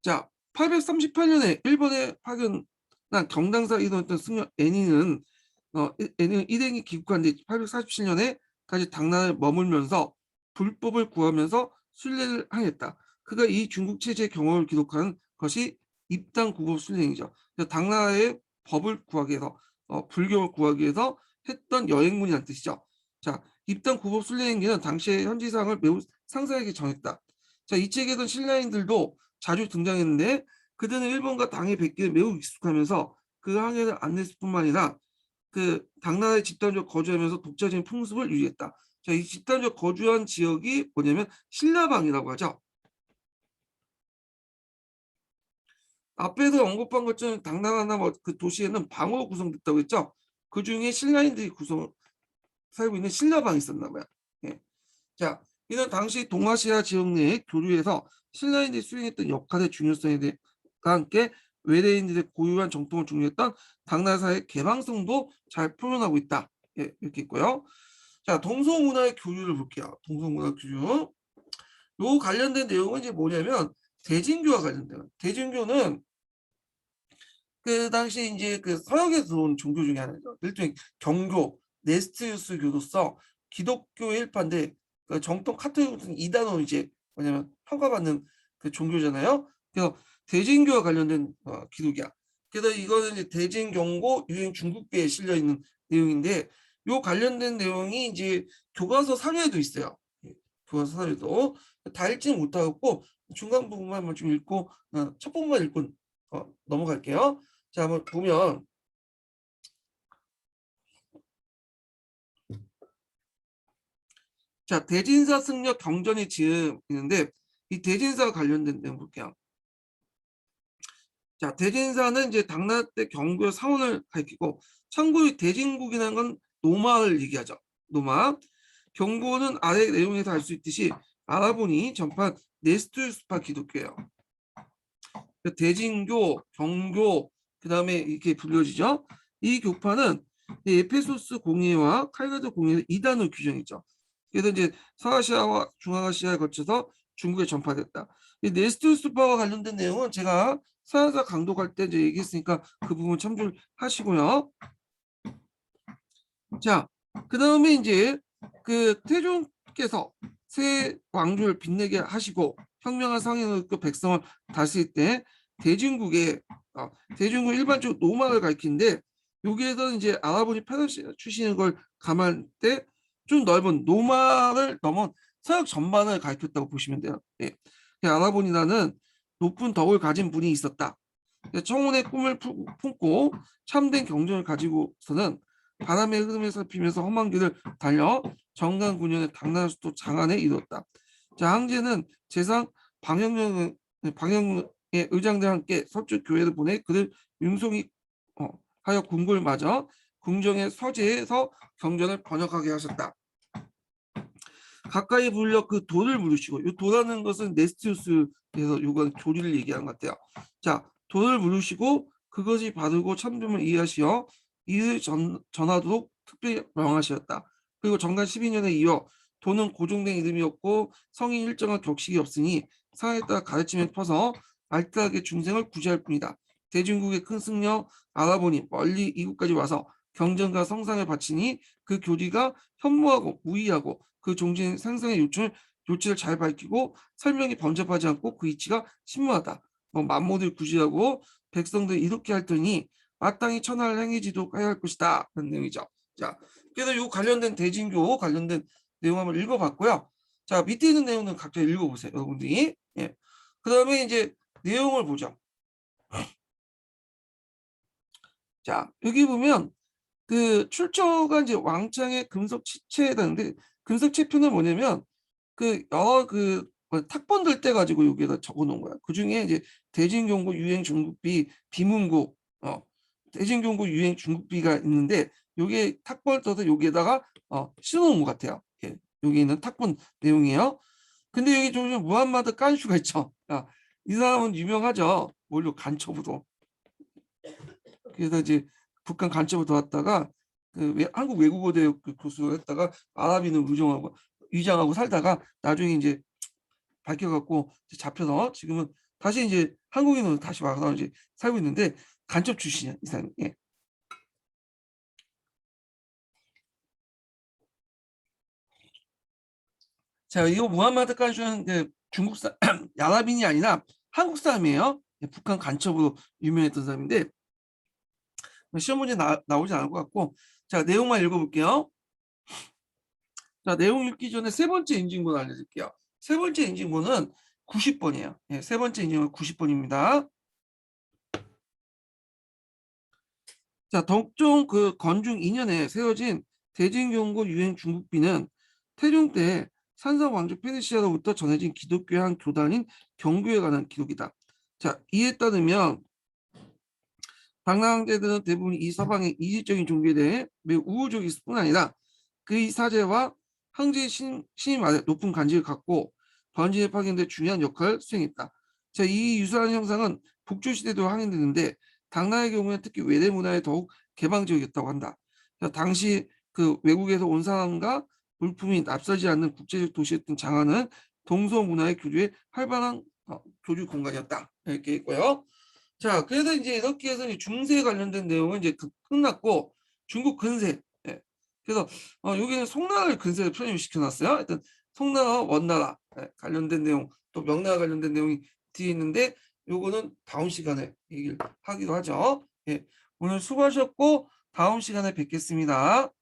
자, 838년에 일본에 파견난 경당사 이동했던 승려 애니는 일행이 귀국한 뒤 847년에까지 당나라에 머물면서 불법을 구하면서 순례를 하였다. 그가 이 중국 체제의 경험을 기록한 것이 입당 구법 순례행이죠. 당나라의 법을 구하기 위해서 불교를 구하기 위해서 했던 여행문이라는 뜻이죠. 자, 입당 구법 순례행기는 당시의 현지 상황을 매우 상세하게 정했다. 자, 이 책에는 신라인들도 자주 등장했는데 그들은 일본과 당의 백기에 매우 익숙하면서 그 항해를 안냈을 뿐만 아니라 그 당나라에 집단적 거주하면서 독자적인 풍습을 유지했다. 자, 이 집단적 거주한 지역이 뭐냐면 신라방이라고 하죠. 앞에서 언급한 것처럼 당나라나 뭐 그 도시에는 방으로 구성됐다고 했죠. 그 중에 신라인들이 살고 있는 신라방이 있었나 봐요. 예. 자, 이는 당시 동아시아 지역 내의 교류에서 신라인들이 수행했던 역할의 중요성에 대해 함께 외래인들의 고유한 정통을 중요했던 당나라사의 개방성도 잘 표현하고 있다. 예, 이렇게 있고요. 자, 동서문화의 교류를 볼게요. 동서문화 교류. 요 관련된 내용은 이제 뭐냐면 대진교와 관련돼요. 대진교는 그 당시 이제 그 서역에서 들어온 종교 중에 하나죠. 일종의 경교, 네스티우스 교도서 기독교 일파인데 그 정통 카톨릭은 이단으로 이제 뭐냐면 평가받는 그 종교잖아요. 그래서 대진교와 관련된 기록이야. 그래서 이거는 이제 대진경고 유행 중국계에 실려 있는 내용인데 요 관련된 내용이 이제 교과서 사료에도 있어요. 예, 교과서 사료도 다 읽지는 못하고 중간 부분만 좀 읽고 첫 부분만 읽고 넘어갈게요. 자, 한번 보면 자, 대진사 승려 경전이 지음 있는데 이 대진사와 관련된 내용 볼게요. 자, 대진사는 이제 당나라 때 경고의 사원을 가리키고 참고로 대진국이라는 건 노마를 얘기하죠. 노마. 경고는 아래 내용에서 알 수 있듯이 아라본이 전파한 네스토스파 기독교예요. 대진교, 경교, 그 다음에 이렇게 불려지죠. 이 교파는 에페소스 공예와 칼가드 공예의 이단으로 규정이죠. 그래서 이제 서아시아와 중앙아시아에 거쳐서 중국에 전파됐다. 이 네스토스파와 관련된 내용은 제가 서양사 강독할 때 이제 얘기했으니까 그 부분 참조를 하시고요. 자, 그 다음에 이제 그 태종께서 새 왕조를 빛내게 하시고 현명한 상인으로 백성을 다스릴 때 대중국의 대중국 일반적으로 노마를 가리키는데 여기에서 이제 아라본이 페르시아 출신인 걸 감안할 때 좀 넓은 노마를 넘은 서역 전반을 가리켰다고 보시면 돼요. 예. 아라본이라는 높은 덕을 가진 분이 있었다. 청운의 꿈을 품고 참된 경전을 가지고서는 바람의 흐름에 살피면서 험한 길을 달려 정강 9년에 당나라 수도 장안에 이르렀다. 자, 황제는 재상 방영령의 의장들과 함께 서쪽 교회를 보내 그를 융송히 하여 궁궐을 맞아 궁정의 서재에서 경전을 번역하게 하셨다. 가까이 불려 그 돌을 부르시고, 이 돌하는 것은 네스티우스에서 요건 조리를 얘기하는 것 같아요. 자, 돌을 부르시고 그것이 바르고 참됨을 이해하시어 이를 전하도록 특별히 명하셨다. 그리고 정간 12년에 이어 도는 고정된 이름이었고 성이 일정한 격식이 없으니 상황에 따라 가르침에 퍼서 알뜰하게 중생을 구제할 뿐이다. 대중국의 큰 승려 알아보니 멀리 이곳까지 와서 경전과 성상을 바치니 그 교리가 현무하고 무의하고 그 종진 상상의 요체를 잘 밝히고 설명이 번잡하지 않고 그 이치가 신무하다. 만모를 구제하고 백성들 이렇게 할 테니 마땅히 천하를 행해지도록 해야 할 것이다. 그런 내용이죠. 자, 그래서 요 관련된 대진교 관련된 내용 한번 읽어봤고요. 자, 밑에 있는 내용은 각자 읽어보세요, 여러분들이. 예. 그 다음에 이제 내용을 보죠. 자, 여기 보면 그 출처가 이제 왕창의 금속 치체라는데 금속 치표는 뭐냐면 그 여러 탁본들 때 가지고 여기에다 적어 놓은 거야. 그 중에 이제 대진경고 유행 중국비 비문고 대진경고 유행 중국비가 있는데 요게 탁본을 떠서 여기에다가 씌워 놓은 것 같아요. 예. 여기 있는 탁본 내용이에요. 근데 여기 좀 무함마드 깐슈가 있죠. 이 사람은 유명하죠. 뭘로 간첩으로. 그래서 이제 북한 간첩으로 들어왔다가 한국 외국어대 교수를 했다가 아랍인을 위장하고 살다가 나중에 이제 밝혀갖고 잡혀서 지금은 다시 이제 한국인으로 다시 와서 이제 살고 있는데 간첩 출신이야, 이 사람이. 예. 자, 이거 무함마드 깐슈는 중국 아랍인이 아니라 한국 사람이에요. 예, 북한 간첩으로 유명했던 사람인데 시험 문제 나오지 않을 것 같고, 자, 내용만 읽어볼게요. 자, 내용 읽기 전에 세 번째 인증번 알려드릴게요. 세 번째 인증번은 90번이에요. 예, 세 번째 인증은 90번입니다. 자, 덕종 건중 2년에 세워진 대진경고 유행 중국비는 태종 때 산성 왕조 페르시아로부터 전해진 기독교의 한 교단인 경교에 관한 기록이다. 자, 이에 따르면 당나라 황제들은 대부분 이 서방의 이질적인 종교에 대해 매우 우호적일 뿐 아니라 그의 사제와 황제의 신임 아래 높은 간직을 갖고 번진에 파견돼 중요한 역할을 수행했다. 자, 이 유사한 형상은 북조 시대도 확인되는데 당나라의 경우에 특히 외대 문화에 더욱 개방적이었다고 한다. 자, 당시 외국에서 온 사람과 물품이 납사지 않는 국제적 도시였던 장안은 동서 문화의 교류에 활발한 교류 공간이었다. 이렇게 있고요. 자, 그래서 이제 이렇게 해서 중세에 관련된 내용은 이제 끝났고 중국 근세. 예. 그래서 여기는 송나라를 근세를 편입시켜 놨어요. 하여튼 송나라와 원나라 관련된 내용, 또 명나라 관련된 내용이 뒤에 있는데 요거는 다음 시간에 얘기를 하기로 하죠. 예. 오늘 수고하셨고 다음 시간에 뵙겠습니다.